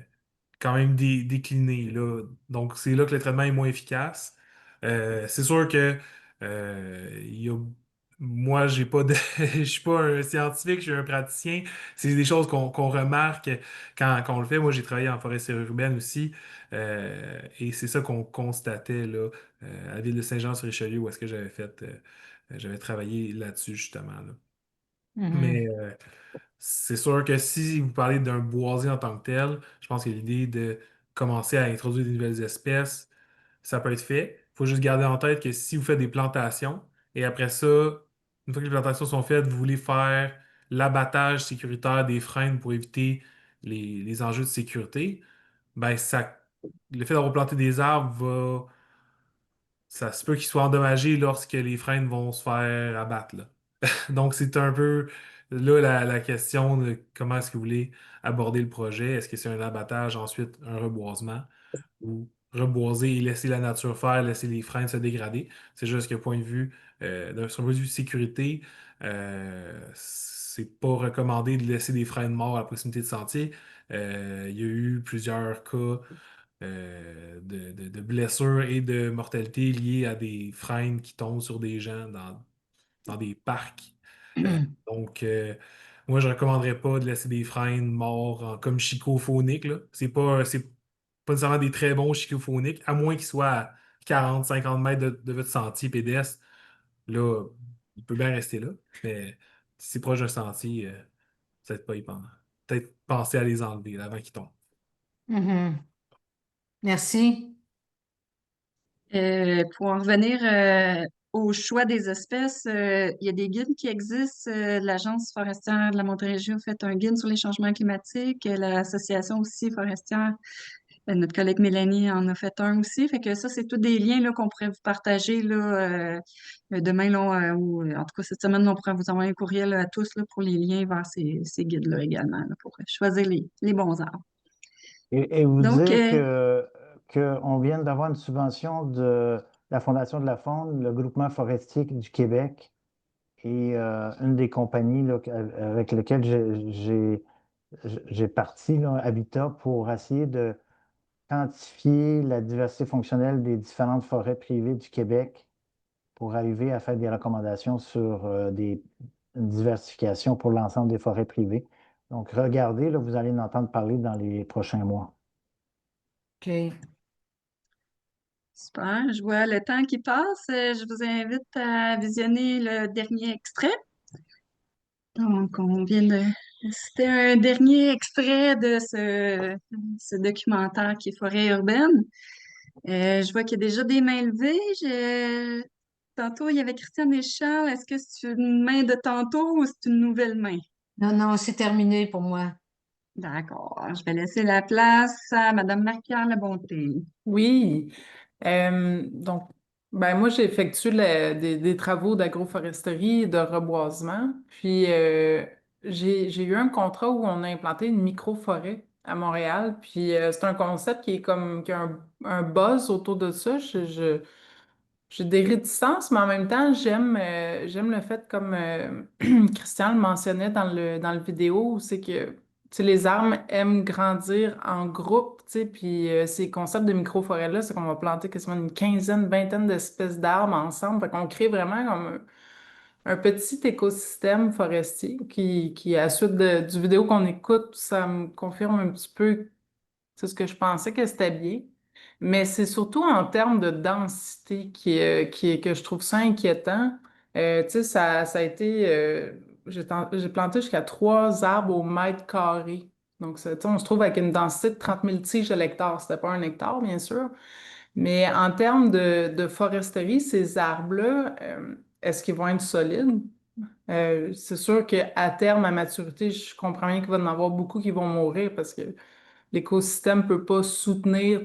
quand même décliné, là. Donc, c'est là que le traitement est moins efficace. C'est sûr que il y a- moi, j'ai pas de, je suis pas un scientifique, je suis un praticien. C'est des choses qu'on remarque quand on le fait. Moi, j'ai travaillé en foresterie urbaine aussi, et c'est ça qu'on constatait là, à la ville de Saint-Jean-sur-Richelieu, où est-ce que j'avais travaillé là-dessus justement, là. Mhm. Mais c'est sûr que si vous parlez d'un boisé en tant que tel, je pense que l'idée de commencer à introduire des nouvelles espèces, ça peut être fait. Il faut juste garder en tête que si vous faites des plantations, et après ça, une fois que les plantations sont faites, vous voulez faire l'abattage sécuritaire des frênes pour éviter les enjeux de sécurité, ben le fait d'avoir planté des arbres ça se peut qu'ils soient endommagés lorsque les frênes vont se faire abattre, là. Donc, c'est un peu là la question de comment est-ce que vous voulez aborder le projet. Est-ce que c'est un abattage, ensuite un reboisement, ou reboiser et laisser la nature faire, laisser les freins se dégrader? C'est juste que point de vue, sur un point de vue sécurité, c'est pas recommandé de laisser des freins morts à proximité de sentiers. Il y a eu plusieurs cas de blessures et de mortalité liées à des freins qui tombent sur des gens dans des parcs. Euh, donc, moi, je ne recommanderais pas de laisser des frênes morts comme chicophoniques, là. C'est pas nécessairement des très bons chicophoniques, à moins qu'ils soient à 40-50 mètres de votre sentier pédestre. Là, il peut bien rester là. Mais si c'est proche d'un sentier, peut-être pas y penser. Peut-être penser à les enlever là, avant qu'ils tombent. Mhm. Merci. Pour en revenir au choix des espèces, il y a des guides qui existent. L'Agence forestière de la Montérégie a fait un guide sur les changements climatiques. L'Association aussi forestière, notre collègue Mélanie en a fait un aussi. Fait que ça, c'est tous des liens là, qu'on pourrait vous partager là, demain, là, ou en tout cas cette semaine, on pourrait vous envoyer un courriel à tous là, pour les liens vers ces guides-là également, là, pour choisir les bons arbres. Et vous Donc, dire qu'on vient d'avoir une subvention de la Fondation de la Faune, le Groupement forestier du Québec et une des compagnies là, avec lesquelles j'ai parti, là, Habitat, pour essayer de quantifier la diversité fonctionnelle des différentes forêts privées du Québec pour arriver à faire des recommandations sur une diversification pour l'ensemble des forêts privées. Donc, regardez, là, vous allez en entendre parler dans les prochains mois. OK. super, je vois le temps qui passe. Je vous invite à visionner le dernier extrait. Donc, on vient de... C'était un dernier extrait de ce documentaire qui est Forêt urbaine. Je vois qu'il y a déjà des mains levées. Tantôt, il y avait Christiane Deschamps. Est-ce que c'est une main de tantôt ou c'est une nouvelle main? Non, non, c'est terminé pour moi. D'accord. Je vais laisser la place à Madame Marie-Pierre Labonté. Oui. Donc, ben moi, j'ai effectué des travaux d'agroforesterie et de reboisement. Puis, j'ai eu un contrat où on a implanté une micro-forêt à Montréal. Puis c'est un concept qui est comme qui a un buzz autour de ça. J'ai des réticences, mais en même temps, j'aime le fait, comme Christian le mentionnait dans le vidéo, c'est que tu sais, les arbres aiment grandir en groupe, tu sais, puis ces concepts de micro-forêt-là, c'est qu'on va planter quasiment une quinzaine, vingtaine d'espèces d'arbres ensemble. Fait qu'on crée vraiment comme un petit écosystème forestier qui à la suite du vidéo qu'on écoute, ça me confirme un petit peu c'est ce que je pensais que c'était bien. Mais c'est surtout en termes de densité que je trouve ça inquiétant. Tu sais, ça a été. J'ai planté jusqu'à 3 arbres au mètre carré. Donc, tu sais, on se trouve avec une densité de 30 000 tiges à l'hectare. C'était pas un hectare, bien sûr. Mais en termes de foresterie, ces arbres-là, est-ce qu'ils vont être solides? C'est sûr qu'à terme, à maturité, je comprends bien qu'il va y en avoir beaucoup qui vont mourir parce que l'écosystème ne peut pas soutenir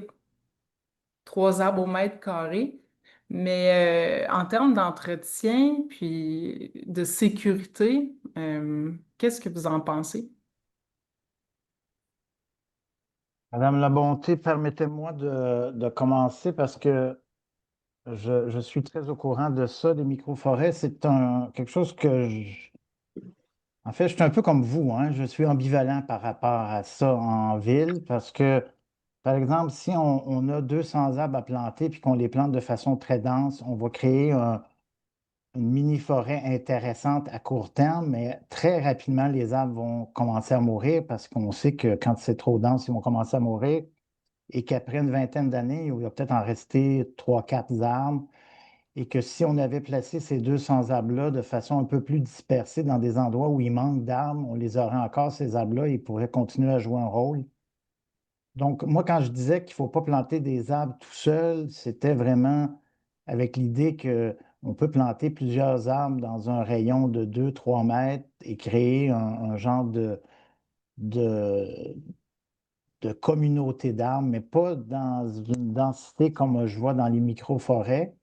3 arbres au mètre carré. Mais en termes d'entretien puis de sécurité, qu'est-ce que vous en pensez? Madame la Bonté, permettez-moi de commencer parce que je suis très au courant de ça, des microforêts. C'est quelque chose en fait, je suis un peu comme vous, hein. Je suis ambivalent par rapport à ça en ville parce que, par exemple, si on a 200 arbres à planter puis qu'on les plante de façon très dense, on va créer une mini-forêt intéressante à court terme, mais très rapidement, les arbres vont commencer à mourir parce qu'on sait que quand c'est trop dense, ils vont commencer à mourir et qu'après une vingtaine d'années, il va peut-être en rester 3, 4 arbres et que si on avait placé ces 200 arbres-là de façon un peu plus dispersée dans des endroits où il manque d'arbres, on les aurait encore, ces arbres-là, et ils pourraient continuer à jouer un rôle. Donc, moi, quand je disais qu'il ne faut pas planter des arbres tout seul, c'était vraiment avec l'idée qu'on peut planter plusieurs arbres dans un rayon de 2, 3 mètres et créer un genre de, de communauté d'arbres, mais pas dans une densité comme je vois dans les micro-forêts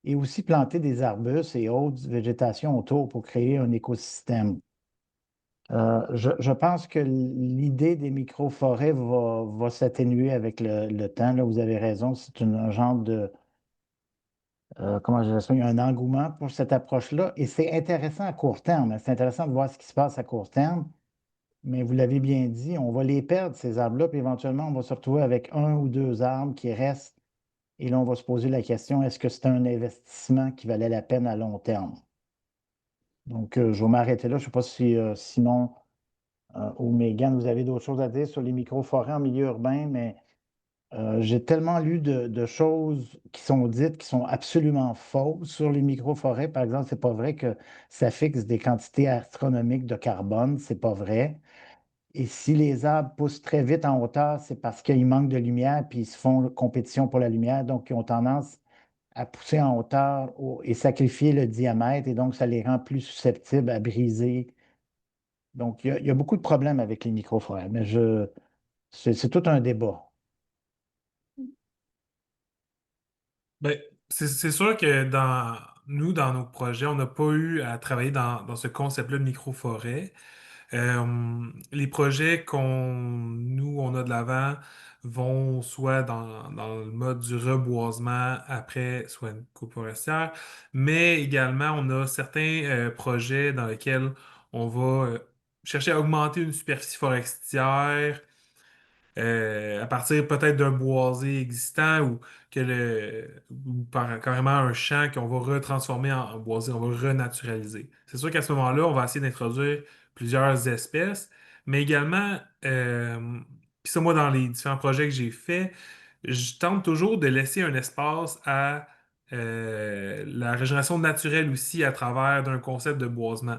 et aussi planter des arbustes et autres végétations autour pour créer un écosystème. Je pense que l'idée des micro-forêts va s'atténuer avec le temps. Là, vous avez raison, c'est un genre comment je dirais ça, il y a un engouement pour cette approche-là et c'est intéressant à court terme, hein. C'est intéressant de voir ce qui se passe à court terme, mais vous l'avez bien dit, on va les perdre, ces arbres-là, puis éventuellement, on va se retrouver avec 1 ou 2 arbres qui restent et là, on va se poser la question, est-ce que c'est un investissement qui valait la peine à long terme? Donc, je vais m'arrêter là. Je ne sais pas si Simon ou Megan, vous avez d'autres choses à dire sur les micro-forêts en milieu urbain, mais j'ai tellement lu de choses qui sont dites qui sont absolument fausses sur les micro-forêts. Par exemple, c'est pas vrai que ça fixe des quantités astronomiques de carbone. C'est pas vrai. Et si les arbres poussent très vite en hauteur, c'est parce qu'il manque de lumière, puis ils se font compétition pour la lumière, donc ils ont tendance à pousser en hauteur et sacrifier le diamètre, et donc ça les rend plus susceptibles à briser. Donc, il y a beaucoup de problèmes avec les microforêts, mais c'est tout un débat. Ben, c'est sûr que dans nos projets, on n'a pas eu à travailler dans ce concept-là de microforêt. Les projets nous, on a de l'avant vont soit dans le mode du reboisement après, soit une coupe forestière, mais également, on a certains projets dans lesquels on va chercher à augmenter une superficie forestière à partir peut-être d'un boisé existant ou carrément un champ qu'on va retransformer en boisé, on va renaturaliser. C'est sûr qu'à ce moment-là, on va essayer d'introduire plusieurs espèces, mais également, puis ça, moi, dans les différents projets que j'ai faits, je tente toujours de laisser un espace à la régénération naturelle aussi à travers d'un concept de boisement.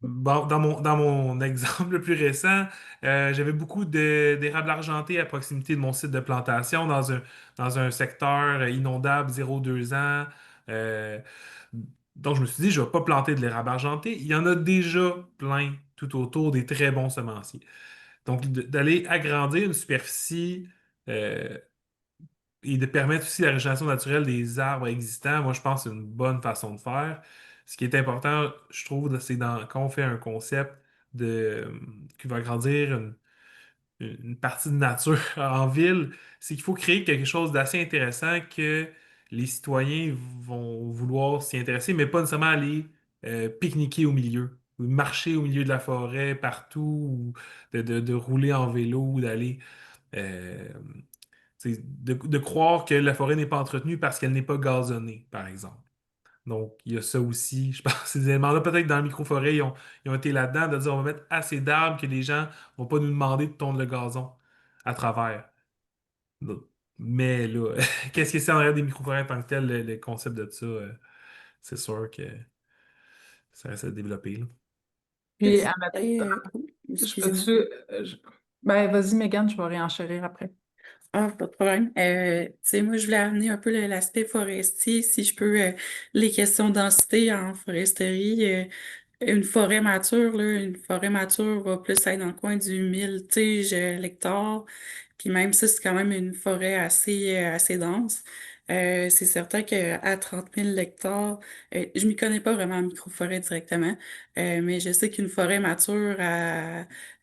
Bon, dans mon exemple le plus récent, j'avais beaucoup d'érables argentés à proximité de mon site de plantation dans un secteur inondable 0,2 ans. Euh, donc, je me suis dit, je ne vais pas planter de l'érable argenté. Il y en a déjà plein tout autour des très bons semenciers. Donc, d'aller agrandir une superficie euh, et de permettre aussi la régénération naturelle des arbres existants, moi, je pense que c'est une bonne façon de faire. Ce qui est important, je trouve, c'est quand on fait un concept qui va agrandir une partie de nature en ville, c'est qu'il faut créer quelque chose d'assez intéressant que les citoyens vont vouloir s'y intéresser, mais pas nécessairement aller pique-niquer au milieu, ou marcher au milieu de la forêt partout, ou de rouler en vélo, ou d'aller euh, de croire que la forêt n'est pas entretenue parce qu'elle n'est pas gazonnée, par exemple. Donc, il y a ça aussi. Je pense que ces éléments-là, peut-être dans la microforêt, ils ont été là-dedans, de dire on va mettre assez d'arbres que les gens vont pas nous demander de tondre le gazon à travers. Donc, mais là, qu'est-ce que c'est en arrière des microforêts en tant que tel, le concept de ça, c'est sûr que ça reste à développer, là. Puis, Petit détail, je excusez-moi. peux-tu. Ben, vas-y, Megan, je vais réenchérir après. Ah, pas de problème. Tu sais, moi, je voulais amener un peu l'aspect forestier, si je peux, les questions de densité en foresterie. Une forêt mature, là, une forêt mature va plus être dans le coin du 1000 tiges l'hectare. Puis même ça, c'est quand même une forêt assez dense. C'est certain qu'à 30 000 hectares, je m'y connais pas vraiment en microforêt directement, mais je sais qu'une forêt mature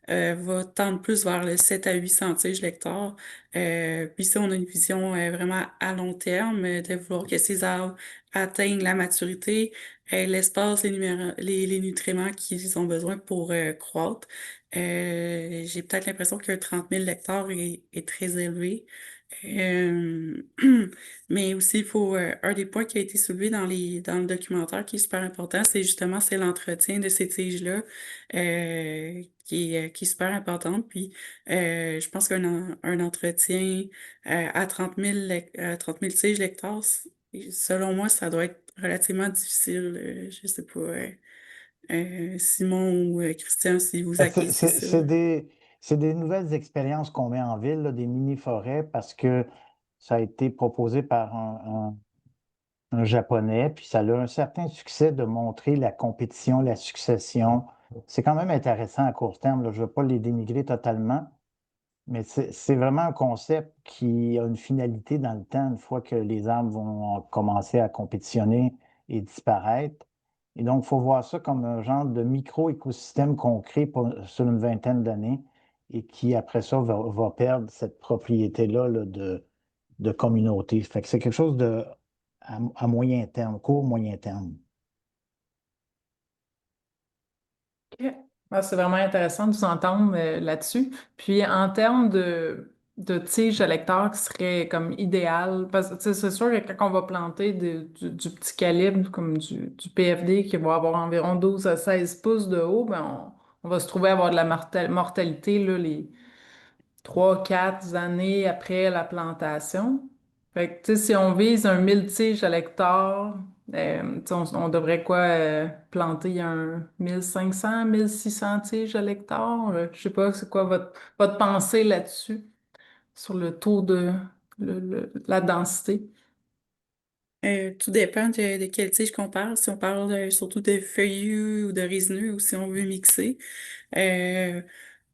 va tendre plus vers le 7 à 800 tiges l'hectare. Puis ça, on a une vision vraiment à long terme de vouloir que ces arbres atteignent la maturité, l'espace, les nutriments qu'ils ont besoin pour croître. J'ai peut-être l'impression qu'un 30 000 hectares est très élevé. Euh, mais aussi, il faut, un des points qui a été soulevé dans le documentaire qui est super important, c'est l'entretien de ces tiges-là, qui est super important. Puis, je pense un entretien à 30 000 tiges l'hectare, selon moi, ça doit être relativement difficile. Je sais pas, Simon ou Christian, si vous Ben, acquiescez ça. c'est des nouvelles expériences qu'on met en ville, là, des mini-forêts, parce que ça a été proposé par un Japonais, puis ça a un certain succès de montrer la compétition, la succession. C'est quand même intéressant à court terme, là. Je ne veux pas les dénigrer totalement, mais c'est vraiment un concept qui a une finalité dans le temps, une fois que les arbres vont commencer à compétitionner et disparaître. Et donc, il faut voir ça comme un genre de micro-écosystème qu'on crée sur une vingtaine d'années et qui, après ça, va perdre cette propriété-là là, de communauté. Fait que c'est quelque chose à moyen terme, court moyen terme. OK. Ah, c'est vraiment intéressant de vous entendre là-dessus. Puis en termes de tiges à l'hectare qui serait comme idéal, parce que tu sais, c'est sûr que quand on va planter du petit calibre, comme du PFD qui va avoir environ 12 à 16 pouces de haut, ben on va se trouver à avoir de la mortalité là, les 3, 4 années après la plantation. Fait que, tu sais, si on vise un 1000 tiges à l'hectare, tu sais, on devrait quoi, planter un 1500, 1600 tiges à l'hectare? Je sais pas, c'est quoi votre pensée là-dessus, sur le taux de la densité? Tout dépend de quel tige qu'on parle. Si on parle surtout de feuillus ou de résineux ou si on veut mixer. Euh,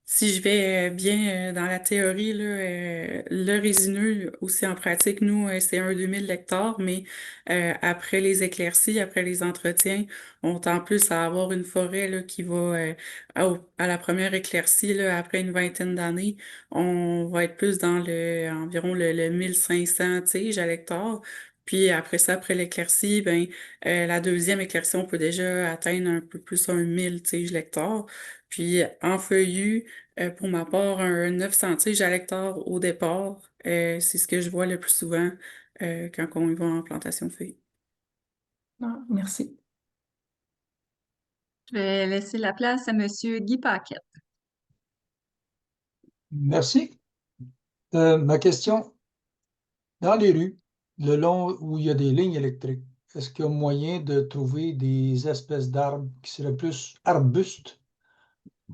Si je vais bien dans la théorie, là, le résineux aussi en pratique, nous, c'est un 2000 hectares, mais après les éclaircies, après les entretiens, on tend plus à avoir une forêt là, qui va, à la première éclaircie, là, après une vingtaine d'années, on va être plus dans environ le 1500 tiges à l'hectare. Puis après ça, après l'éclaircie, ben, la deuxième éclaircie, on peut déjà atteindre un peu plus un 1000 tiges l'hectare. Puis en feuillu, pour ma part, un 900 tiges à l'hectare au départ, c'est ce que je vois le plus souvent quand on y va en plantation de feuilles. Ah, merci. Je vais laisser la place à Monsieur Guy Paquette. Merci. Ma question, dans les rues, le long où il y a des lignes électriques, est-ce qu'il y a moyen de trouver des espèces d'arbres qui seraient plus arbustes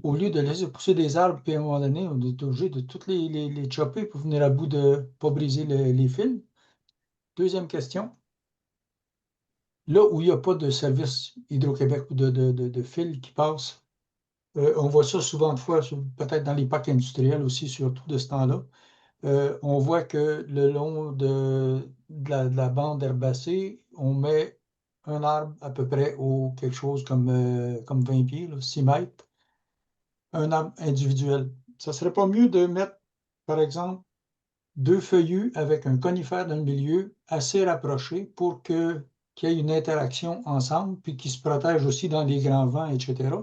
au lieu de laisser pousser des arbres, puis à un moment donné, on est obligé de toutes les chopper pour venir à bout de ne pas briser les fils? Deuxième question, là où il n'y a pas de service Hydro-Québec ou de fils qui passent, on voit ça souvent de fois, peut-être dans les parcs industriels aussi, surtout de ce temps-là. On voit que le long de la bande herbacée, on met un arbre à peu près haut, quelque chose comme 20 pieds, là, 6 mètres, un arbre individuel. Ça serait pas mieux de mettre, par exemple, 2 feuillus avec un conifère dans le milieu assez rapprochés pour qu'il y ait une interaction ensemble, puis qu'ils se protègent aussi dans les grands vents, etc.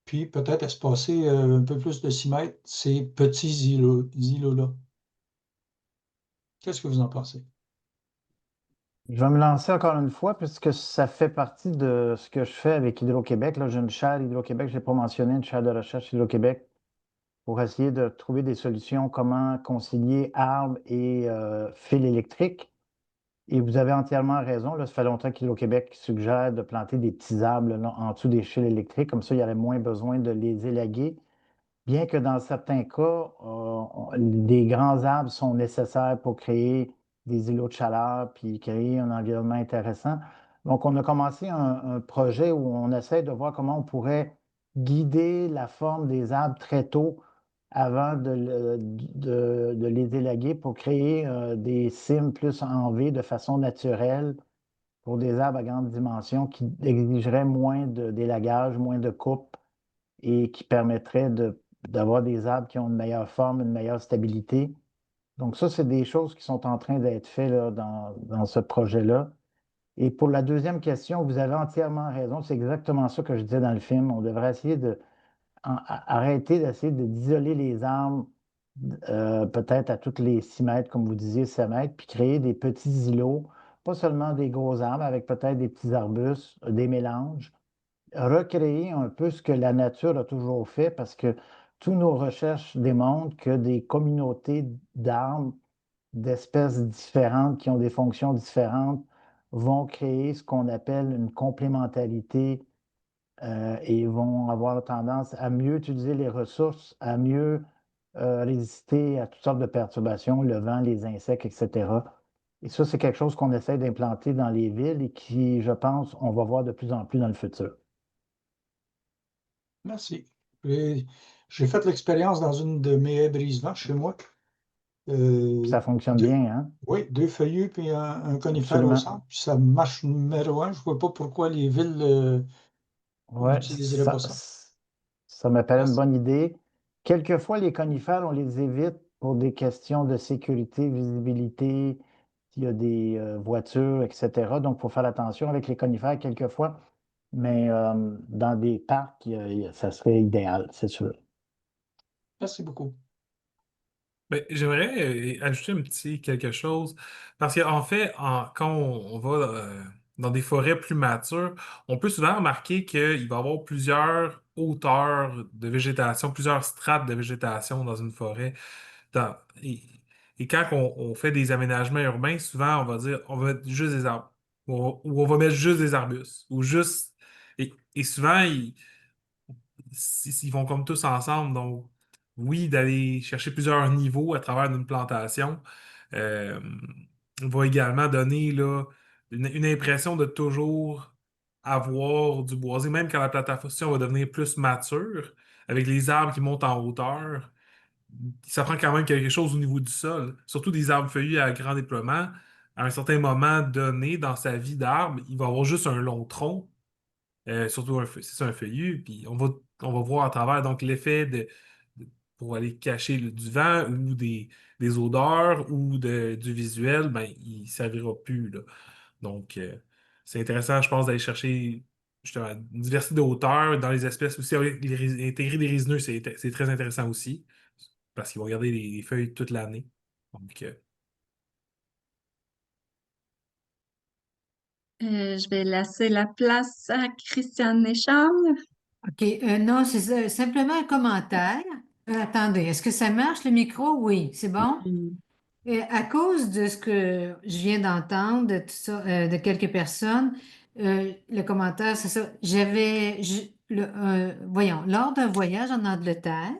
Puis peut-être espacer un peu plus de 6 mètres ces petits îlots-là. Qu'est-ce que vous en pensez? Je vais me lancer encore une fois puisque ça fait partie de ce que je fais avec Hydro-Québec. Là, j'ai une chaire Hydro-Québec, je l'ai pas mentionné, une chaire de recherche Hydro-Québec pour essayer de trouver des solutions, comment concilier arbres et fils électriques. Et vous avez entièrement raison. Là, ça fait longtemps qu'Hydro-Québec suggère de planter des petits arbres là, en dessous des fils électriques. Comme ça, il y aurait moins besoin de les élaguer. Bien que dans certains cas, des grands arbres sont nécessaires pour créer des îlots de chaleur puis créer un environnement intéressant. Donc, on a commencé un projet où on essaie de voir comment on pourrait guider la forme des arbres très tôt avant de les élaguer pour créer des cimes plus en V de façon naturelle pour des arbres à grande dimension qui exigeraient moins d'élagage, moins de coupe et qui permettraient d'avoir des arbres qui ont une meilleure forme, une meilleure stabilité. Donc ça, c'est des choses qui sont en train d'être faites là, dans ce projet-là. Et pour la deuxième question, vous avez entièrement raison. C'est exactement ça que je disais dans le film. On devrait essayer arrêter d'essayer d'isoler les arbres peut-être à toutes les 6 mètres, comme vous disiez, 7 mètres, puis créer des petits îlots, pas seulement des gros arbres, avec peut-être des petits arbustes, des mélanges, recréer un peu ce que la nature a toujours fait, parce que toutes nos recherches démontrent que des communautés d'arbres, d'espèces différentes, qui ont des fonctions différentes, vont créer ce qu'on appelle une complémentarité et vont avoir tendance à mieux utiliser les ressources, à mieux résister à toutes sortes de perturbations, le vent, les insectes, etc. Et ça, c'est quelque chose qu'on essaie d'implanter dans les villes et qui, je pense, on va voir de plus en plus dans le futur. Merci. J'ai fait l'expérience dans une de mes haies brise-vent chez moi. Ça fonctionne deux, bien, hein? oui, 2 feuillus puis un conifère au Absolument. centre. Puis ça marche numéro 1. Je ne vois pas pourquoi les villes Ouais, n'utiliseraient pas ça. ça me paraît une Merci. bonne idée. Quelquefois, les conifères, on les évite pour des questions de sécurité, visibilité, s'il y a des voitures, etc. Donc, il faut faire attention avec les conifères quelquefois. Mais dans des parcs, ça serait idéal, c'est sûr. Merci beaucoup. Ben, j'aimerais ajouter un petit quelque chose, parce qu'en fait, quand on va dans des forêts plus matures, on peut souvent remarquer qu'il va y avoir plusieurs hauteurs de végétation, plusieurs strates de végétation dans une forêt. Dans- et, et quand on fait des aménagements urbains, souvent on va dire on va mettre juste des arbres, ou on va mettre juste des arbustes, ou juste... Et souvent, ils vont comme tous ensemble. Donc, oui, d'aller chercher plusieurs niveaux à travers une plantation euh, va également donner là, une impression de toujours avoir du boisé, même quand la plantation va devenir plus mature, avec les arbres qui montent en hauteur. Ça prend quand même quelque chose au niveau du sol, surtout des arbres feuillus à grand déploiement. À un certain moment donné dans sa vie d'arbre, il va avoir juste un long tronc surtout c'est ça, un feuillu, puis on va voir à travers donc l'effet pour aller cacher du vent ou des odeurs ou du visuel, ben, il ne servira plus, là. Donc, c'est intéressant, je pense, d'aller chercher justement une diversité de hauteurs dans les espèces aussi. Intégrer des résineux, c'est très intéressant aussi, parce qu'ils vont garder les feuilles toute l'année. Donc, Je vais laisser la place à Christiane Charles. OK, non, c'est simplement un commentaire. Attendez, est-ce que ça marche le micro? Oui, c'est bon? À cause de ce que je viens d'entendre, de tout ça, de quelques personnes, le commentaire, c'est ça. Voyons, lors d'un voyage en Angleterre,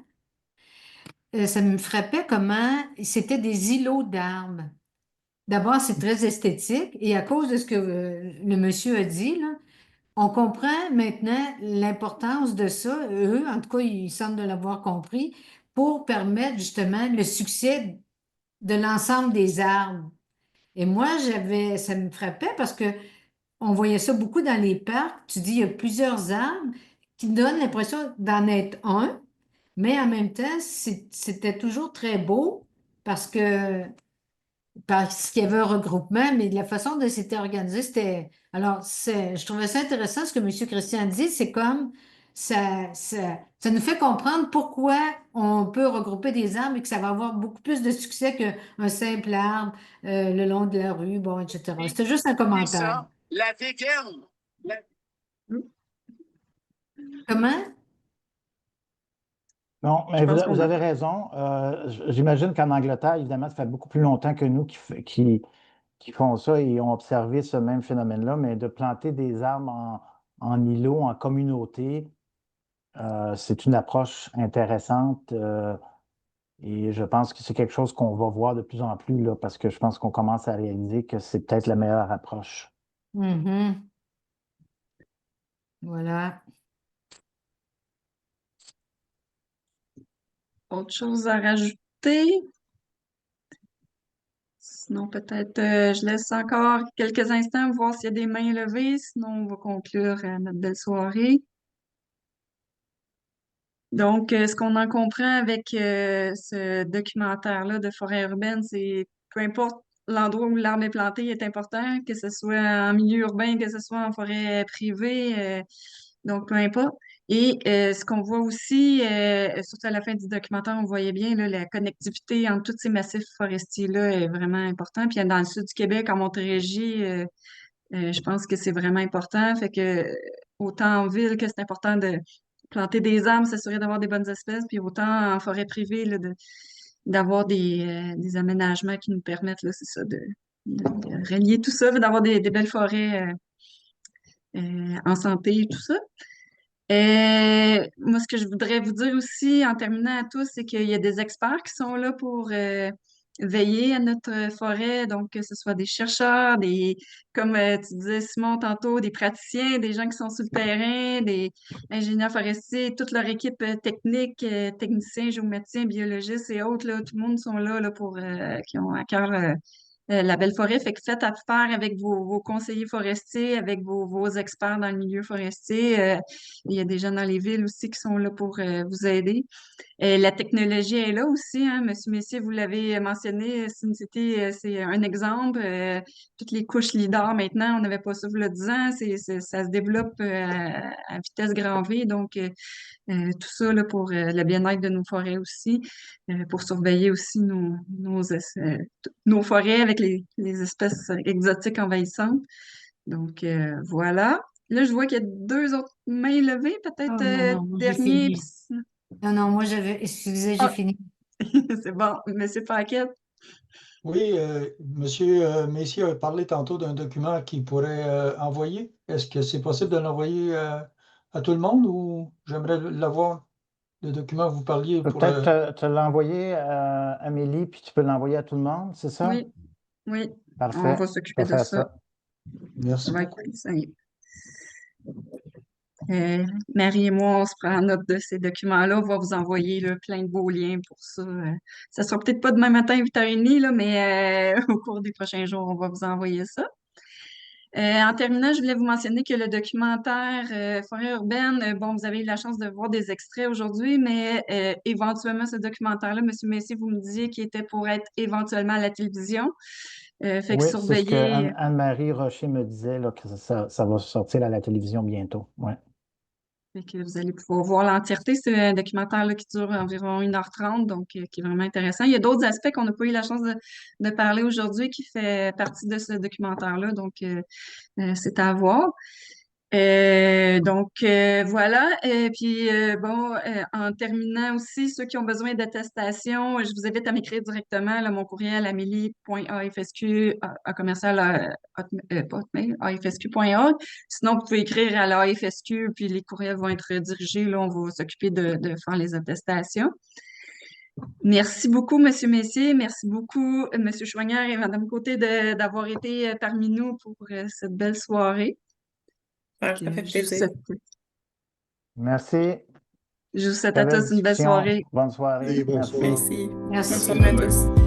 ça me frappait comment c'était des îlots d'arbres. D'abord, c'est très esthétique et à cause de ce que le monsieur a dit, là, on comprend maintenant l'importance de ça. Eux, en tout cas, ils semblent de l'avoir compris pour permettre justement le succès de l'ensemble des arbres. Et moi, ça me frappait parce que on voyait ça beaucoup dans les parcs. Tu dis, il y a plusieurs arbres qui donnent l'impression d'en être un, mais en même temps, c'était toujours très beau parce qu'il y avait un regroupement, mais la façon dont c'était organisé, c'était... Alors, je trouvais ça intéressant ce que M. Christian dit, c'est comme ça nous fait comprendre pourquoi on peut regrouper des arbres et que ça va avoir beaucoup plus de succès qu'un simple arbre le long de la rue, bon, etc. C'était juste un commentaire. La ferme. Comment? Non, mais Je pense vous qu'on a. avez raison. J'imagine qu'en Angleterre, évidemment, ça fait beaucoup plus longtemps que nous qui font ça et ont observé ce même phénomène-là, mais de planter des arbres en îlot, en communauté, c'est une approche intéressante et je pense que c'est quelque chose qu'on va voir de plus en plus là, parce que je pense qu'on commence à réaliser que c'est peut-être la meilleure approche. Mhm. Voilà. Autre chose à rajouter? Sinon, peut-être je laisse encore quelques instants voir s'il y a des mains levées. Sinon, on va conclure notre belle soirée. Donc, ce qu'on en comprend avec ce documentaire-là de forêt urbaine, c'est peu importe l'endroit où l'arbre est planté, il est important, que ce soit en milieu urbain, que ce soit en forêt privée, donc peu importe. Et ce qu'on voit aussi, surtout à la fin du documentaire, on voyait bien là, la connectivité entre tous ces massifs forestiers-là est vraiment important. Puis dans le sud du Québec, en Montérégie, je pense que c'est vraiment important. Fait que autant en ville que c'est important de planter des arbres, s'assurer d'avoir des bonnes espèces, puis autant en forêt privée, là, d'avoir des aménagements qui nous permettent, là, c'est ça, de relier tout ça, d'avoir des belles forêts en santé et tout ça. Moi, ce que je voudrais vous dire aussi en terminant à tous, c'est qu'il y a des experts qui sont là pour veiller à notre forêt, donc que ce soit des chercheurs, comme tu disais Simon tantôt, des praticiens, des gens qui sont sur le terrain, des ingénieurs forestiers, toute leur équipe technique, techniciens, géométriciens, biologistes et autres, là, tout le monde sont là, pour qui ont à cœur la belle forêt. Fait que faites affaire avec vos conseillers forestiers, avec vos experts dans le milieu forestier. Il y a des gens dans les villes aussi qui sont là pour vous aider. La technologie est là aussi, hein, Monsieur Messier, vous l'avez mentionné, SimCity, c'est un exemple. Toutes les couches LIDAR maintenant, on n'avait pas ça vous le 10 ans, ça se développe à vitesse grand V, donc tout ça là, pour le bien-être de nos forêts aussi, pour surveiller aussi nos forêts avec les espèces exotiques envahissantes. Donc voilà. Là, je vois qu'il y a 2 autres mains levées, peut-être Non, moi, j'ai dernier. fini. Non, moi, excusez, j'ai fini. C'est bon, Monsieur Paquette. Oui, Monsieur Messier a parlé tantôt d'un document qu'il pourrait envoyer. Est-ce que c'est possible de l'envoyer à tout le monde ou j'aimerais l'avoir, le document que vous parliez pour... Peut-être te l'envoyer à Amélie, puis tu peux l'envoyer à tout le monde, c'est ça? Oui, oui. Parfait. On va s'occuper de ça. Merci. Ça va être plus simple. Marie et moi, on se prend note de ces documents-là. On va vous envoyer là, plein de beaux liens pour ça. Ça sera peut-être pas demain matin à 8h30, là, mais au cours des prochains jours, on va vous envoyer ça. En terminant, je voulais vous mentionner que le documentaire Forêt urbaine, bon, vous avez eu la chance de voir des extraits aujourd'hui, mais éventuellement, ce documentaire-là, M. Messier, vous me disiez qu'il était pour être éventuellement à la télévision. Fait que Oui, c'est ce que surveillez. Anne-Marie Rocher me disait, là, que ça va sortir à la télévision bientôt. Ouais. Fait que vous allez pouvoir voir l'entièreté. C'est un documentaire là, qui dure environ 1h30, donc qui est vraiment intéressant. Il y a d'autres aspects qu'on n'a pas eu la chance de parler aujourd'hui qui fait partie de ce documentaire-là, donc c'est à voir. Donc voilà. Puis bon, en terminant aussi, ceux qui ont besoin d'attestation, je vous invite à m'écrire directement là, mon courriel amélie.afsq afsq.org. Sinon, vous pouvez écrire à l'AFSQ, puis les courriels vont être dirigés. Là, on va s'occuper de faire les attestations. Merci beaucoup, Monsieur Messier. Merci beaucoup, Monsieur Chouanière et Madame Côté d'avoir été parmi nous pour cette belle soirée. Ça fait plaisir. Merci. Je vous souhaite Très à belle tous une belle discussion. soirée. Bonne soirée. Oui, bonsoir. Merci. Merci. Merci. Bonne soirée à tous.